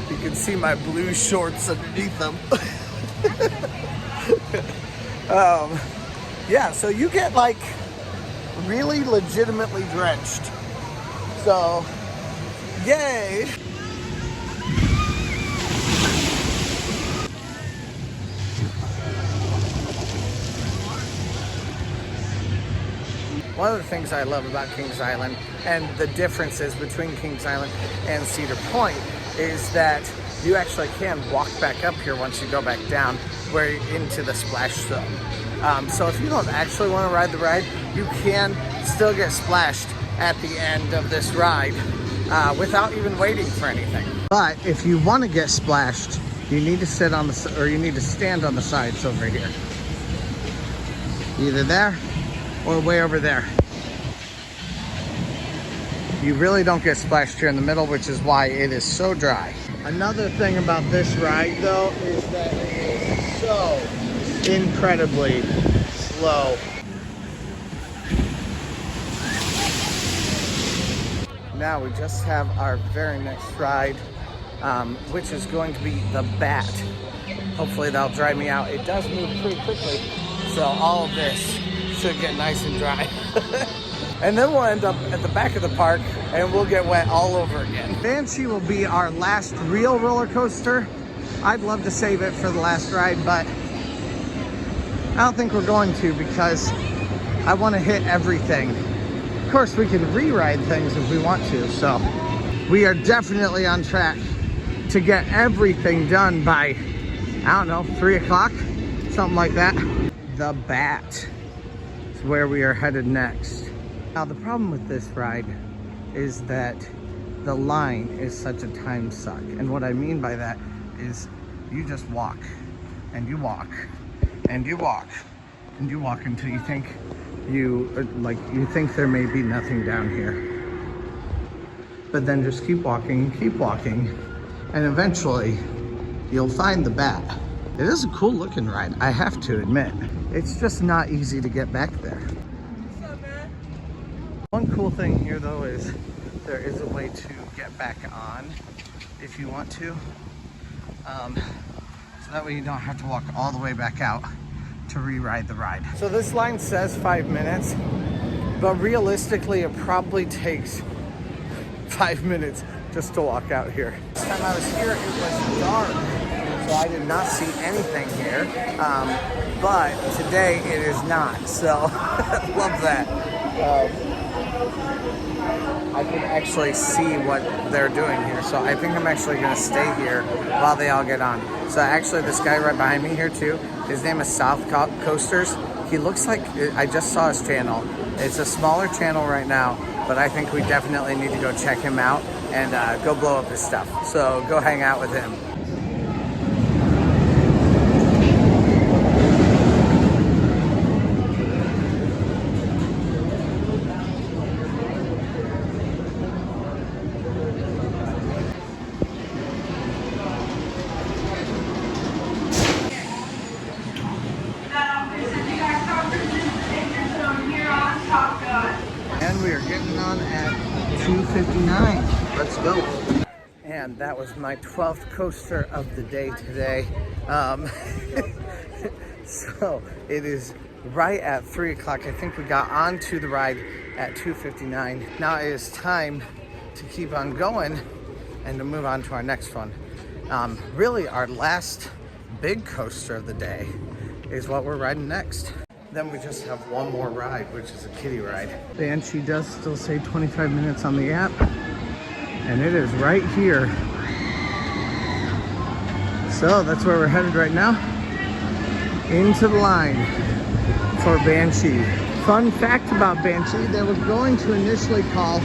Speaker 1: You can see my blue shorts underneath them. Yeah, so you get like really legitimately drenched. So, yay! One of the things I love about Kings Island and the differences between Kings Island and Cedar Point is that you actually can walk back up here once you go back down where you're into the splash zone. So if you don't actually want to ride the ride, you can still get splashed at the end of this ride without even waiting for anything. But if you want to get splashed, you need to sit on the, or you need to stand on the sides over here. Either there or way over there. You really don't get splashed here in the middle, which is why it is so dry. Another thing about this ride though is that it is so incredibly slow. Now we just have our very next ride, which is going to be the Bat. Hopefully that'll dry me out. It does move pretty quickly, so all of this should get nice and dry. And then we'll end up at the back of the park and we'll get wet all over again. Banshee will be our last real roller coaster. I'd love to save it for the last ride, but I don't think we're going to because I want to hit everything. Of course, we can re-ride things if we want to, so we are definitely on track to get everything done by, I don't know, 3 o'clock, something like that. The Bat is where we are headed next. Now, the problem with this ride is that the line is such a time suck. And what I mean by that is you just walk and you walk and you walk and you walk until you think you think there may be nothing down here. But then just keep walking, and eventually you'll find the Bat. It is a cool looking ride, I have to admit. It's just not easy to get back there. One cool thing here though is there is a way to get back on if you want to. So that way you don't have to walk all the way back out to re-ride the ride. So this line says 5 minutes, but realistically it probably takes 5 minutes just to walk out here. Last time I was here it was dark, so I did not see anything here. But today it is not, so love that. I can actually see what they're doing here, so I think I'm actually gonna stay here while they all get on. So actually this guy right behind me here too, his name is Southcoasters. He looks like, I just saw his channel. It's a smaller channel right now, but I think we definitely need to go check him out and go blow up his stuff. So go hang out with him. And we are getting on at 2:59. Let's go. And that was my 12th coaster of the day today. So it is right at 3 o'clock. I think we got onto the ride at 2:59. Now it is time to keep on going and to move on to our next one. Really our last big coaster of the day is what we're riding next. Then we just have one more ride, which is a kiddie ride. Banshee does still say 25 minutes on the app, and it is right here. So that's where we're headed right now, into the line for Banshee. Fun fact about Banshee, they were going to initially call,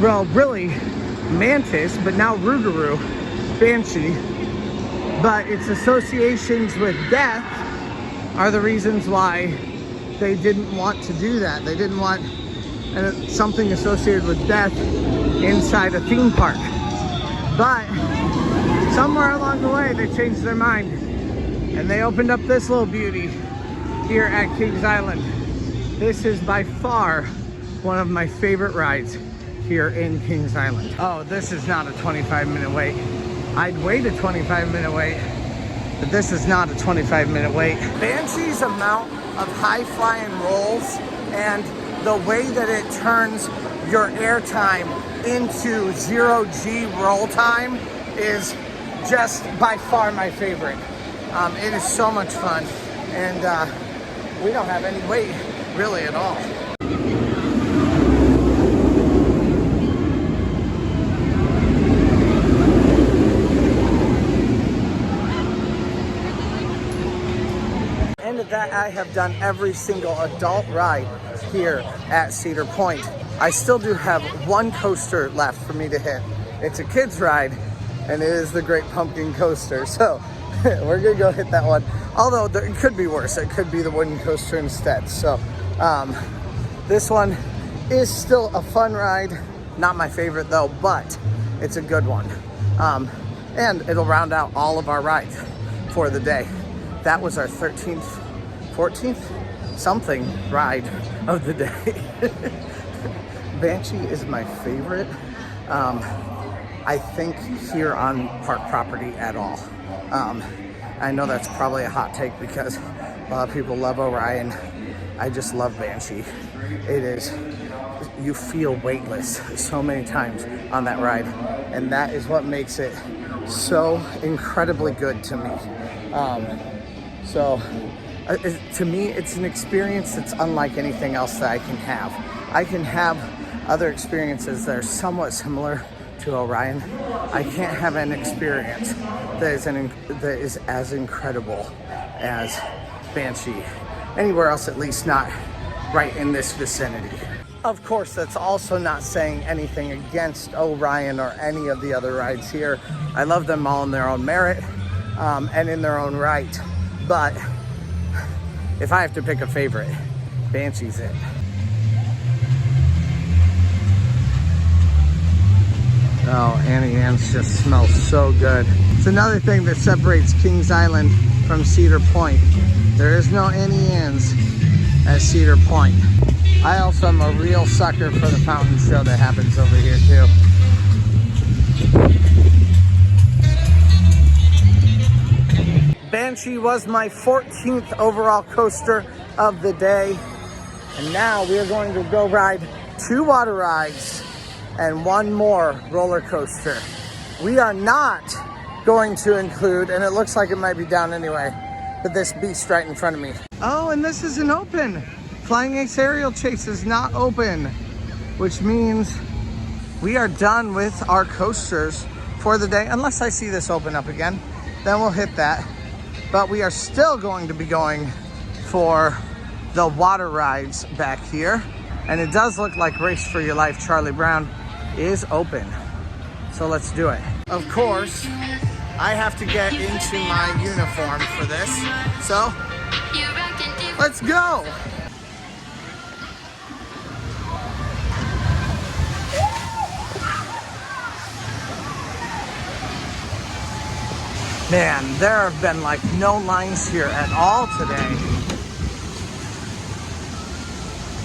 Speaker 1: well, really Mantis, but now Rougarou, Banshee. But its associations with death are the reasons why they didn't want to do that. They didn't want something associated with death inside a theme park. But somewhere along the way, they changed their mind and they opened up this little beauty here at Kings Island. This is by far one of my favorite rides here in Kings Island. Oh, this is not a 25-minute wait. I'd wait a 25-minute wait, but this is not a 25-minute wait. Banshee's amount of high-flying rolls and the way that it turns your air time into 0G roll time is just by far my favorite. It is so much fun, and we don't have any wait really at all. And at that, I have done every single adult ride here at Cedar Point. I still do have one coaster left for me to hit. It's a kid's ride, and it is the Great Pumpkin Coaster. So we're gonna go hit that one. Although it could be worse. It could be the wooden coaster instead. So this one is still a fun ride. Not my favorite though, but it's a good one. And it'll round out all of our rides for the day. That was our 13th, 14th, something ride of the day. Banshee is my favorite, I think, here on park property at all. I know that's probably a hot take because a lot of people love Orion. I just love Banshee. It is, you feel weightless so many times on that ride, and that is what makes it so incredibly good to me. To me, it's an experience that's unlike anything else that I can have. I can have other experiences that are somewhat similar to Orion. I can't have an experience that is as incredible as Banshee. Anywhere else, at least not right in this vicinity. Of course, that's also not saying anything against Orion or any of the other rides here. I love them all in their own merit and in their own right. But if I have to pick a favorite, Banshee's it. Oh, Annie Ann's just smells so good. It's another thing that separates Kings Island from Cedar Point. There is no Annie Ann's at Cedar Point. I also am a real sucker for the fountain show that happens over here too. Banshee was my 14th overall coaster of the day. And now we are going to go ride 2 water rides and 1 more roller coaster. We are not going to include, and it looks like it might be down anyway, but this beast right in front of me. Oh, and this isn't open. Flying Ace Aerial Chase is not open, which means we are done with our coasters for the day. Unless I see this open up again, then we'll hit that. But we are still going to be going for the water rides back here. And it does look like Race for Your Life Charlie Brown is open. So let's do it. Of course, I have to get into my uniform for this. So let's go. Man, there have been like no lines here at all today.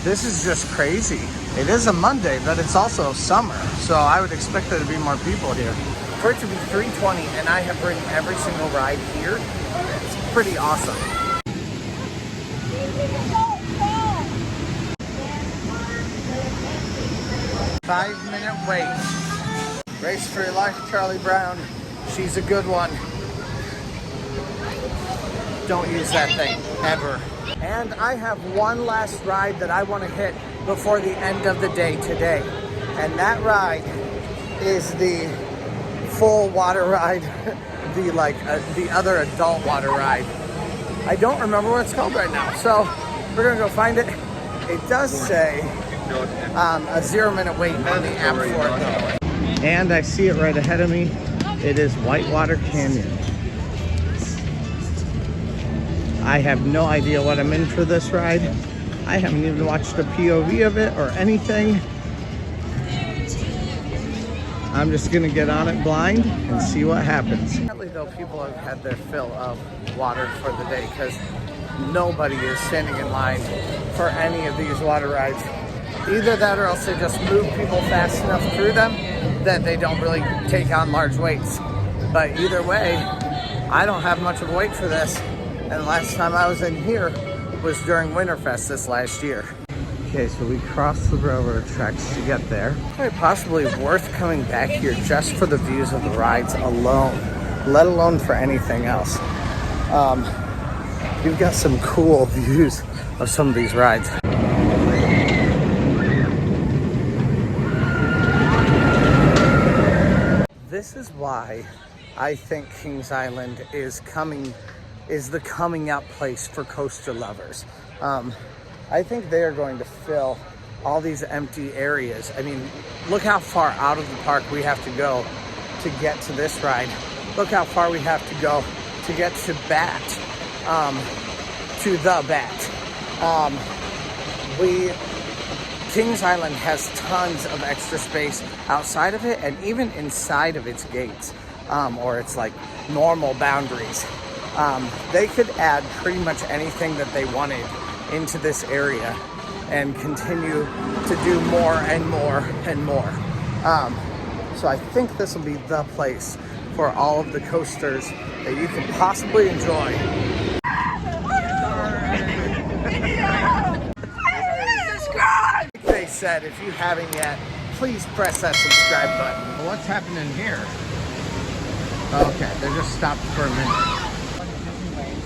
Speaker 1: This is just crazy. It is a Monday, but it's also summer, so I would expect there to be more people here. For it to be 3:20 and I have ridden every single ride here, it's pretty awesome. Five-minute wait. Race for Your Life, Charlie Brown. She's a good one. Don't use that thing, ever. And I have one last ride that I want to hit before the end of the day today. And that ride is the full water ride, the other adult water ride. I don't remember what it's called right now, so we're gonna go find it. It does say a 0-minute wait on the app for it though. And I see it right ahead of me. It is Whitewater Canyon. I have no idea what I'm in for this ride. I haven't even watched a POV of it or anything. I'm just gonna get on it blind and see what happens. Apparently though, people have had their fill of water for the day because nobody is standing in line for any of these water rides. Either that or else they just move people fast enough through them that they don't really take on large weights. But either way, I don't have much of a wait for this. And last time I was in here was during Winterfest this last year. Okay, so we crossed the railroad tracks to get there. Quite possibly worth coming back here just for the views of the rides alone, let alone for anything else. You've got some cool views of some of these rides. This is why I think Kings Island is the coming out place for coaster lovers. I think they are going to fill all these empty areas. I mean, look how far out of the park we have to go to get to this ride. Look how far we have to go to get to Bat, to the Bat. Kings Island has tons of extra space outside of it and even inside of its gates, or its like normal boundaries. They could add pretty much anything that they wanted into this area and continue to do more and more and more. So I think this will be the place for all of the coasters that you can possibly enjoy. They said if you haven't yet, please press that subscribe button. What's happening here? Okay, they're just stopped for a minute.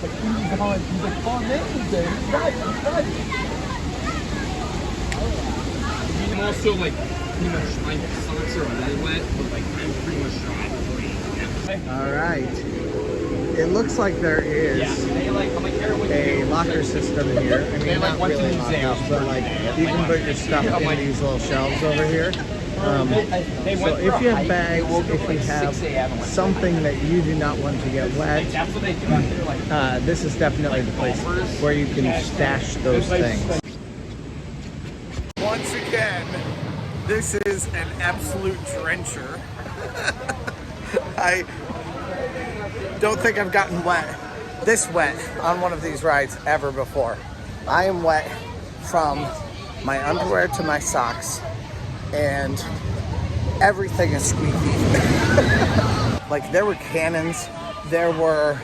Speaker 3: I'm also like pretty much my socks are really wet, but like I'm pretty much dry.
Speaker 1: All right. It looks like there is a locker system here. I mean, not really lockers, but like you can put your stuff in these little shelves over here. So if you have bags, if you have something that you do not want to get wet, this is definitely the place where you can stash those things. Once again, this is an absolute drencher. I don't think I've gotten this wet on one of these rides ever before. I am wet from my underwear to my socks, and everything is squeaky. Like there were cannons, there were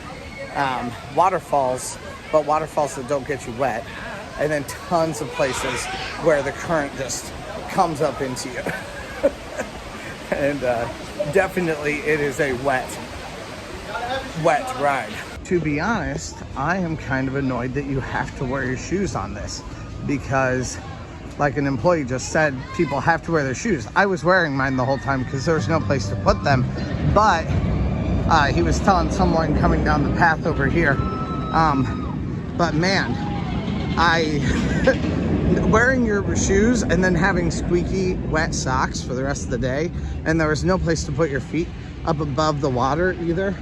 Speaker 1: waterfalls, but waterfalls that don't get you wet, and then tons of places where the current just comes up into you. And definitely it is a wet ride. To be honest, I am kind of annoyed that you have to wear your shoes on this, because like an employee just said, people have to wear their shoes. I was wearing mine the whole time because there was no place to put them, but he was telling someone coming down the path over here. But man, wearing your shoes and then having squeaky wet socks for the rest of the day, and there was no place to put your feet up above the water either.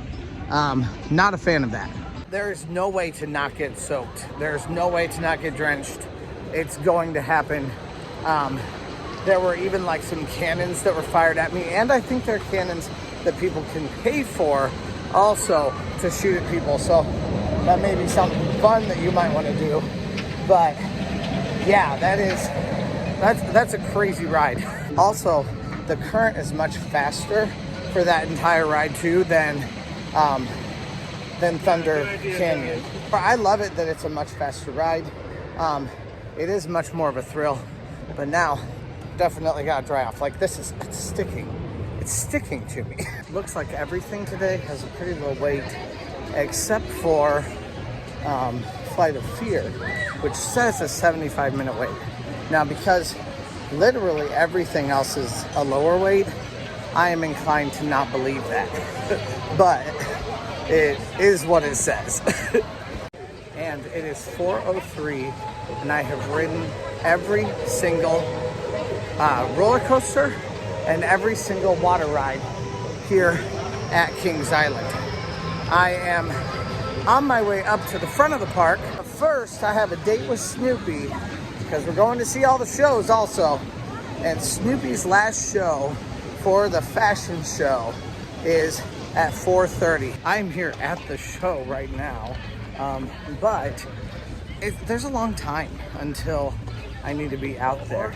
Speaker 1: Not a fan of that. There is no way to not get soaked. There's no way to not get drenched. It's going to happen. There were even like some cannons that were fired at me, and I think they're cannons that people can pay for also to shoot at people. So that may be something fun that you might want to do. But yeah, that's a crazy ride. Also, the current is much faster for that entire ride too than Thunder Canyon. I love it that it's a much faster ride. It is much more of a thrill, but now definitely gotta dry off. Like it's sticking to me. Looks like everything today has a pretty low weight, except for Flight of Fear, which says a 75-minute wait. Now, because literally everything else is a lower weight, I am inclined to not believe that. But it is what it says. And it is 4:03, and I have ridden every single roller coaster and every single water ride here at Kings Island. I am on my way up to the front of the park. But first, I have a date with Snoopy because we're going to see all the shows also. And Snoopy's last show for the fashion show is at 4:30. I'm here at the show right now, but there's a long time until I need to be out there,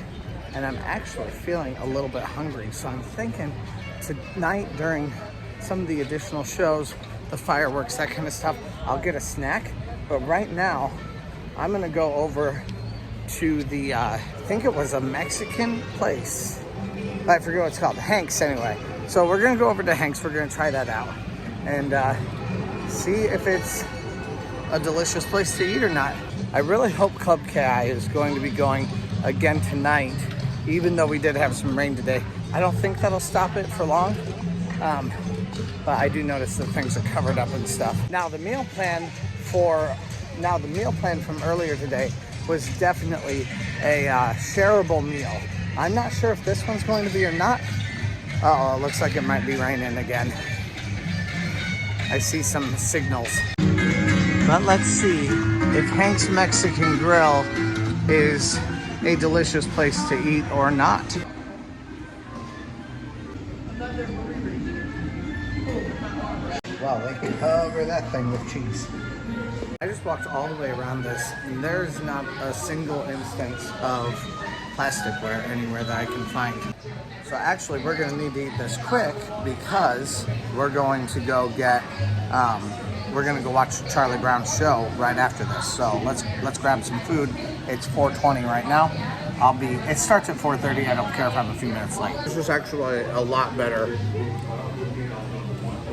Speaker 1: and I'm actually feeling a little bit hungry. So I'm thinking tonight during some of the additional shows, the fireworks, that kind of stuff, I'll get a snack. But right now, I'm gonna go over to the, I think it was a Mexican place. I forget what it's called, Hank's anyway. So we're gonna go over to Hank's, we're gonna try that out and see if it's a delicious place to eat or not. I really hope Club KI is going to be going again tonight, even though we did have some rain today. I don't think that'll stop it for long, but I do notice that things are covered up and stuff. Now the meal plan from earlier today was definitely a shareable meal. I'm not sure if this one's going to be or not. Uh-oh, it looks like it might be raining again. I see some signals. But let's see if Hank's Mexican Grill is a delicious place to eat or not. Wow, they can cover that thing with cheese. I just walked all the way around this, and there's not a single instance of plasticware anywhere that I can find. So actually, we're gonna need to eat this quick because we're going to go get, we're gonna go watch Charlie Brown's show right after this. So let's grab some food. It's 4:20 right now. It starts at 4:30. I don't care if I'm a few minutes late. This is actually a lot better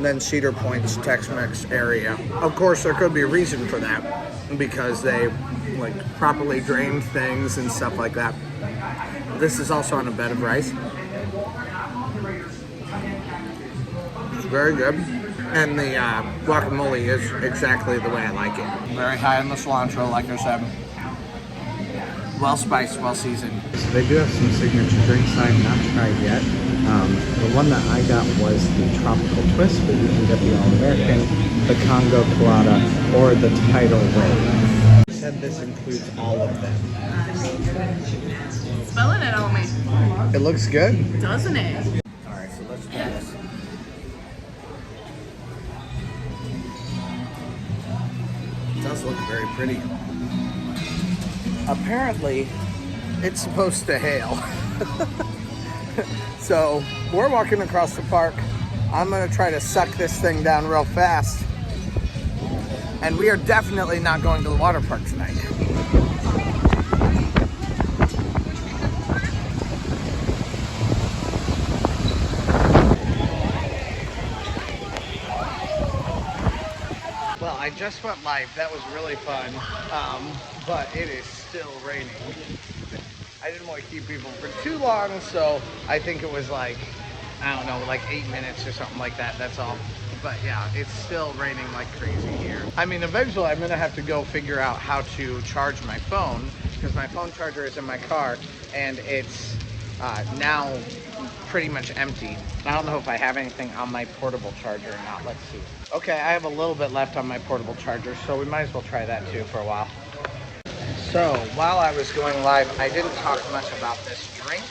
Speaker 1: than Cedar Point's Tex-Mex area. Of course, there could be a reason for that because they like properly drained things and stuff like that. This is also on a bed of rice. It's very good. And the guacamole is exactly the way I like it. Very high on the cilantro, like I said. Well spiced, well seasoned.
Speaker 10: So they do have some signature drinks I have not tried yet. The one that I got was the tropical twist, but you can get the all-American, the Congo Colada, or the Tidal Wave. They said this includes all of them.
Speaker 8: Spelling it on me.
Speaker 1: It looks good.
Speaker 8: Doesn't it?
Speaker 1: Alright, so let's try this. It does look very pretty. Apparently, it's supposed to hail. So, we're walking across the park. I'm gonna try to suck this thing down real fast. And we are definitely not going to the water park tonight. Well, I just went live. That was really fun. But it is still raining. I didn't want to keep people for too long, so I think it was like, I don't know, like 8 minutes or something like that. That's all. But yeah, it's still raining like crazy here. I mean, eventually I'm gonna have to go figure out how to charge my phone because my phone charger is in my car and it's now pretty much empty. I don't know if I have anything on my portable charger or not. Let's see. Okay, I have a little bit left on my portable charger, so we might as well try that too for a while. So while I was going live, I didn't talk much about this drink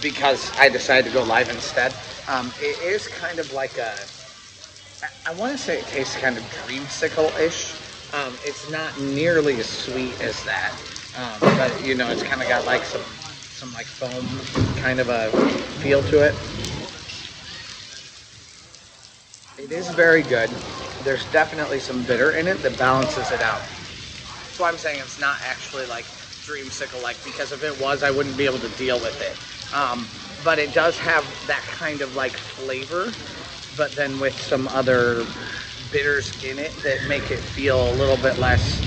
Speaker 1: because I decided to go live instead. It is kind of like I want to say it tastes kind of dreamsicle-ish. It's not nearly as sweet as that, but you know, it's kind of got like some like foam kind of a feel to it. It is very good. There's definitely some bitter in it that balances it out. That's why I'm saying it's not actually like dreamsicle-like, because if it was, I wouldn't be able to deal with it. But it does have that kind of like flavor, but then with some other bitters in it that make it feel a little bit less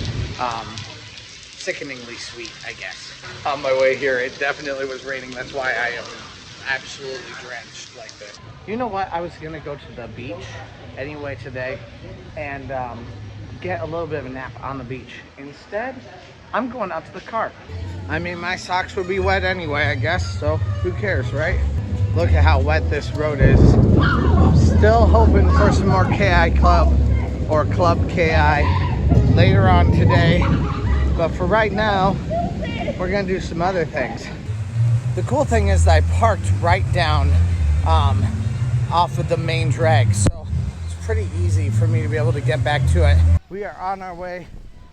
Speaker 1: sickeningly sweet, I guess. On my way here, it definitely was raining. That's why I am absolutely drenched like this. You know what? I was gonna go to the beach anyway today and get a little bit of a nap on the beach. Instead, I'm going out to the car. I mean, my socks would be wet anyway, I guess, so who cares, right? Look at how wet this road is. Still hoping for some more KI Club or Club KI later on today. But for right now, we're gonna do some other things. The cool thing is that I parked right down off of the main drag, so it's pretty easy for me to be able to get back to it. We are on our way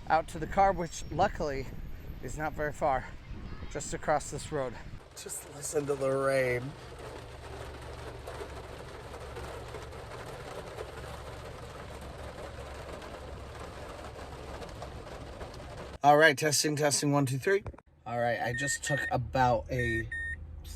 Speaker 1: out to the car, which luckily is not very far, just across this road. Just listen to the rain. All right, testing, 1, 2, 3. All right, I just took about a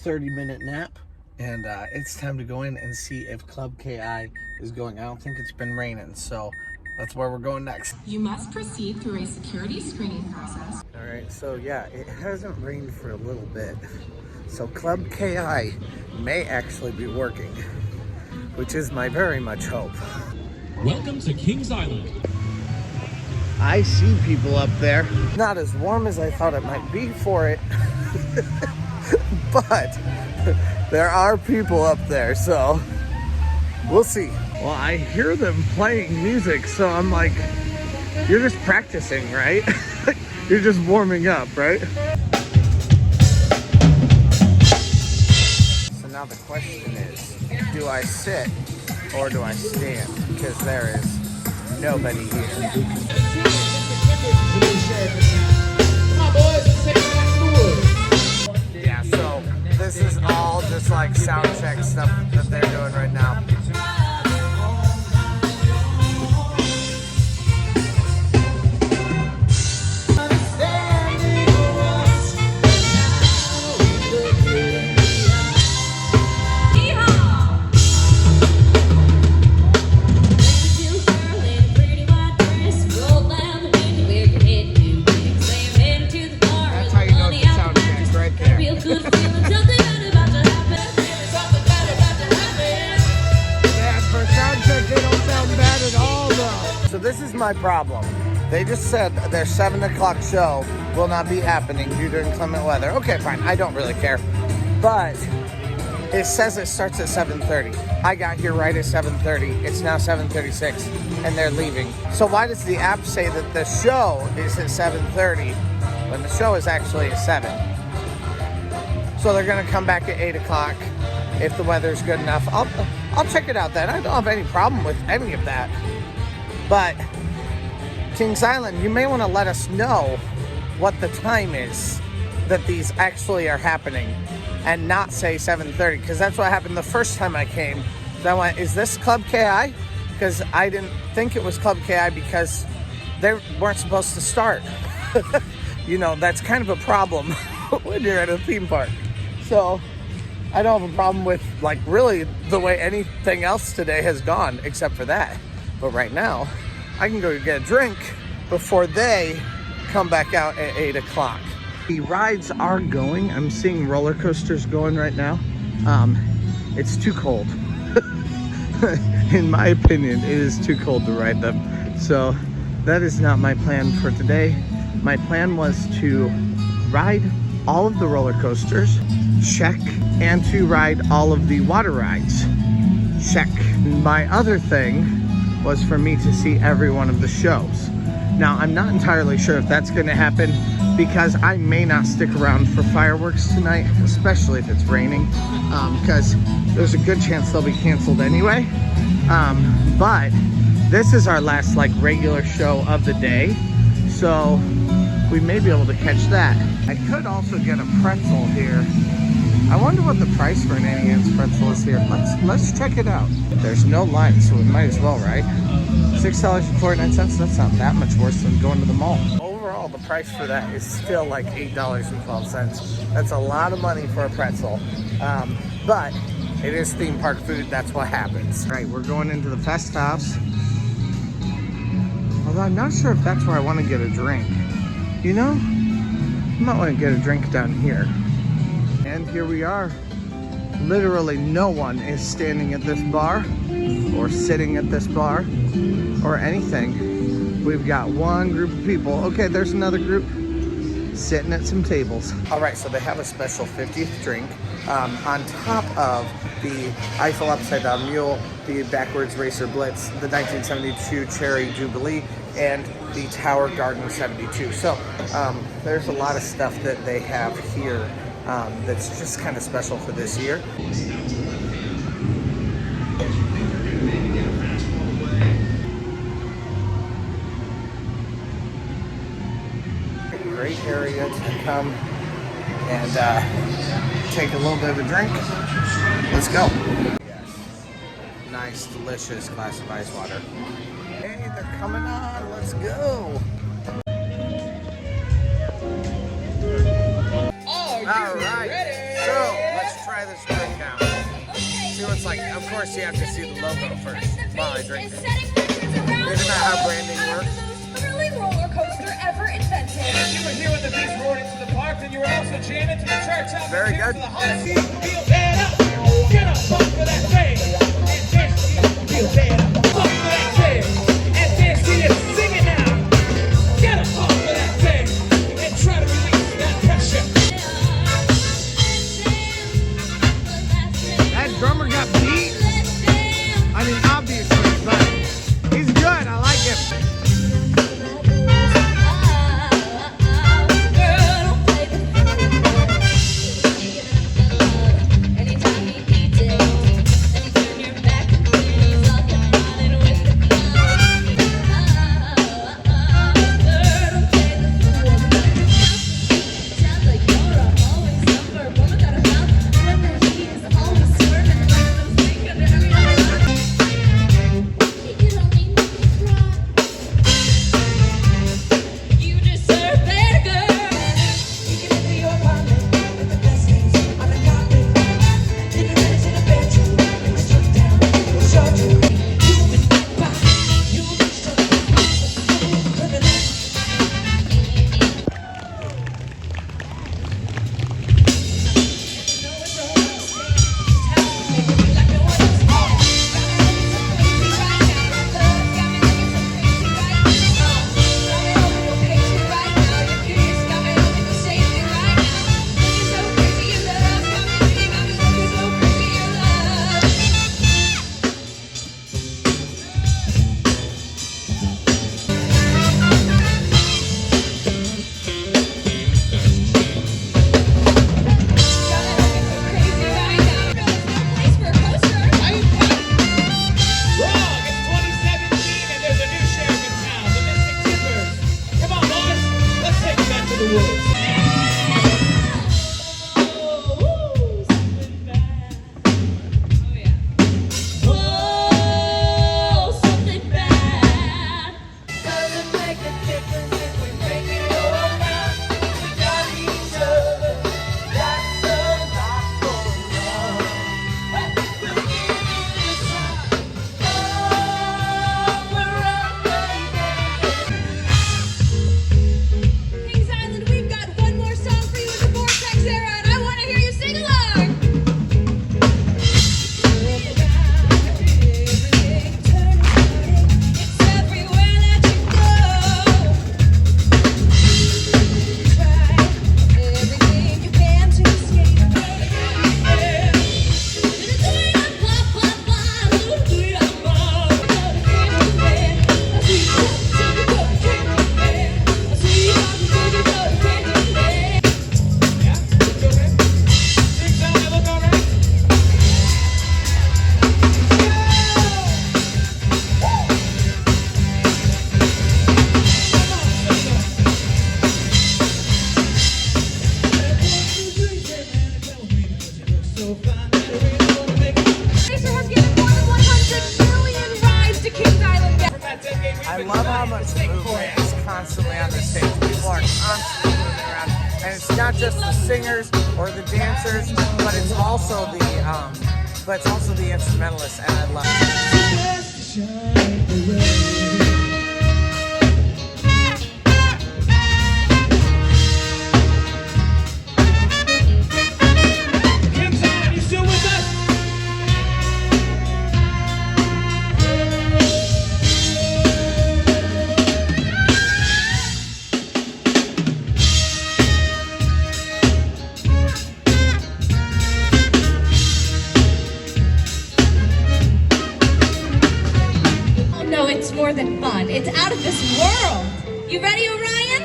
Speaker 1: 30-minute nap, and it's time to go in and see if Club KI is going. I don't think it's been raining, so that's where we're going next.
Speaker 11: You must proceed through a security screening process.
Speaker 1: All right, so yeah, it hasn't rained for a little bit. So Club KI may actually be working, which is my very much hope.
Speaker 12: Welcome to Kings Island.
Speaker 1: I see people up there. Not as warm as I thought it might be for it, but there are people up there, so we'll see. Well, I hear them playing music, so I'm like, you're just practicing, right? You're just warming up, right? So now the question is, do I sit or do I stand? Because there is nobody here. Yeah, so this is all just like sound check stuff that they're doing right now. So this is my problem. They just said their 7 o'clock show will not be happening due to inclement weather. Okay, fine. I don't really care. But it says it starts at 7:30. I got here right at 7:30. It's now 7:36 and they're leaving. So why does the app say that the show is at 7:30 when the show is actually at 7? So they're going to come back at 8 o'clock if the weather's good enough. I'll check it out then. I don't have any problem with any of that. But Kings Island, you may want to let us know what the time is that these actually are happening and not say 7:30, because that's what happened the first time I came. So I went, is this Club KI? Because I didn't think it was Club KI because they weren't supposed to start. You know, that's kind of a problem when you're at a theme park. So I don't have a problem with, like, really the way anything else today has gone except for that. But right now, I can go get a drink before they come back out at 8 o'clock. The rides are going. I'm seeing roller coasters going right now. It's too cold. In my opinion, it is too cold to ride them. So that is not my plan for today. My plan was to ride all of the roller coasters, check, and to ride all of the water rides, check. My other thing was for me to see every one of the shows. Now, I'm not entirely sure if that's gonna happen because I may not stick around for fireworks tonight, especially if it's raining, because there's a good chance they'll be canceled anyway. But this is our last like regular show of the day, so we may be able to catch that. I could also get a pretzel here. I wonder what the price for an Annie Ann's pretzel is here. Let's check it out. There's no line, so we might as well, right? $6.49, that's not that much worse than going to the mall. Overall, the price for that is still like $8.12. That's a lot of money for a pretzel. But it is theme park food, that's what happens. All right, we're going into the Fest House. Although I'm not sure if that's where I want to get a drink. You know, I might want to get a drink down here. And here we are. Literally no one is standing at this bar or sitting at this bar or anything. We've got one group of people. Okay, there's another group sitting at some tables. All right, so they have a special 50th drink on top of the Eiffel Upside Down Mule, the Backwards Racer Blitz, the 1972 Cherry Jubilee, and the Tower Garden 72. So there's a lot of stuff that they have here that's just kind of special for this year. Great area to come and take a little bit of a drink. Let's go. Nice, delicious glass of ice water. Hey, they're coming on. Let's go. All right. So let's try this drink out. See what it's like. Of course, you have to see the logo first while I drink it. Isn't that how branding works?
Speaker 8: Roller coaster ever invented.
Speaker 13: If you were here when the beast roared into the park, then you were also jamming to the church out.
Speaker 1: Very good.
Speaker 13: Feel better. Get up, fuck for that thing. And dance to you. Feel better. Fuck for that thing. And dance to you. Sing it now. Get up, fuck for that thing. And try to release that pressure.
Speaker 1: That drummer got beat. I mean, obviously, but he's good. I like him. I love how much movement is constantly on the stage. People are constantly moving around, and it's not just the singers or the dancers, but it's also the instrumentalists, and I love it.
Speaker 8: More than fun. It's out of this world. You ready, Orion?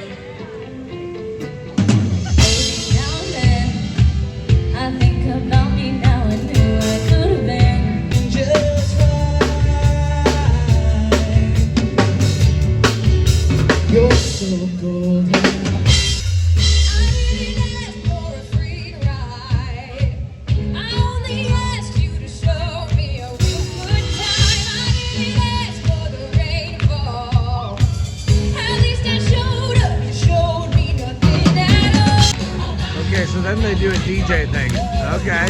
Speaker 1: they do a DJ thing. Okay.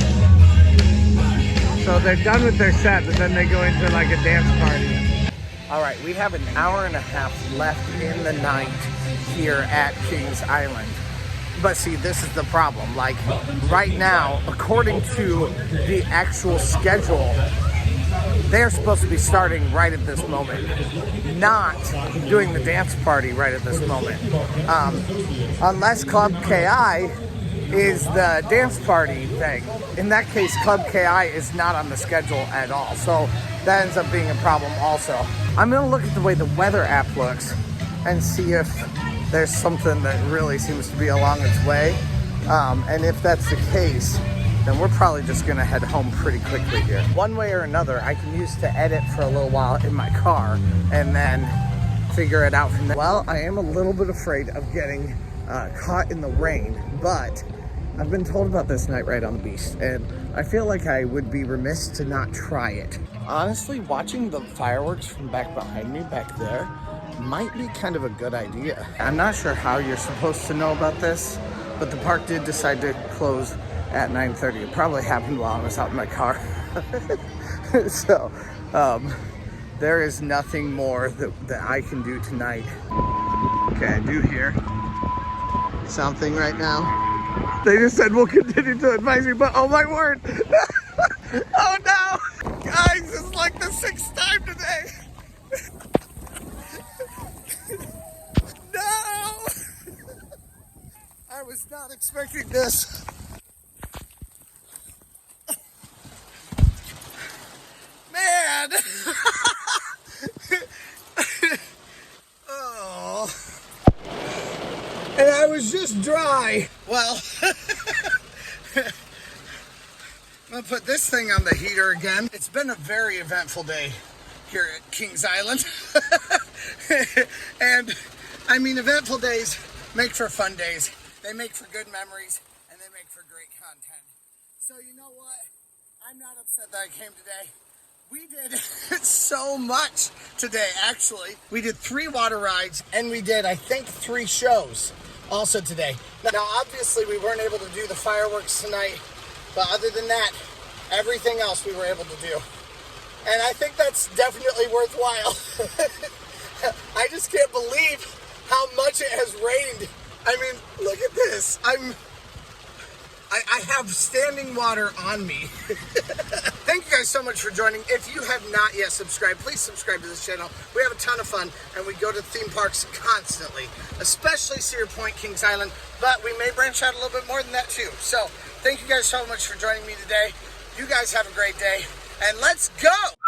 Speaker 1: So they're done with their set, but then they go into like a dance party. All right, we have an hour and a half left in the night here at Kings Island. But see, this is the problem. Like right now, according to the actual schedule, they're supposed to be starting right at this moment, not doing the dance party right at this moment. Unless Club KI is the dance party thing. In that case, Club KI is not on the schedule at all. So that ends up being a problem also. I'm gonna look at the way the weather app looks and see if there's something that really seems to be along its way. And if that's the case, then we're probably just gonna head home pretty quickly here. One way or another, I can use to edit for a little while in my car and then figure it out from there. Well, I am a little bit afraid of getting caught in the rain, but I've been told about this Night Ride on the Beast, and I feel like I would be remiss to not try it. Honestly, watching the fireworks from back behind me back there might be kind of a good idea. I'm not sure how you're supposed to know about this, but the park did decide to close at 9:30. It probably happened while I was out in my car. So, there is nothing more that I can do tonight. Okay, I do hear something right now. They just said we'll continue to advise you, but oh my word. Oh no! Guys, it's like the 6th time today. No! I was not expecting this. Man! Oh. And I was just dry. Well, I'm gonna put this thing on the heater again. It's been a very eventful day here at Kings Island. And I mean, eventful days make for fun days. They make for good memories and they make for great content. So you know what? I'm not upset that I came today. We did so much today, actually. We did 3 water rides and we did, I think, 3 shows also today. Now, obviously, we weren't able to do the fireworks tonight, but other than that, everything else we were able to do. And I think that's definitely worthwhile. I just can't believe how much it has rained. I mean, look at this. I have standing water on me. Thank you guys so much for joining. If you have not yet subscribed, please subscribe to this channel. We have a ton of fun, and we go to theme parks constantly, especially Cedar Point, Kings Island, but we may branch out a little bit more than that too. So thank you guys so much for joining me today. You guys have a great day, and let's go!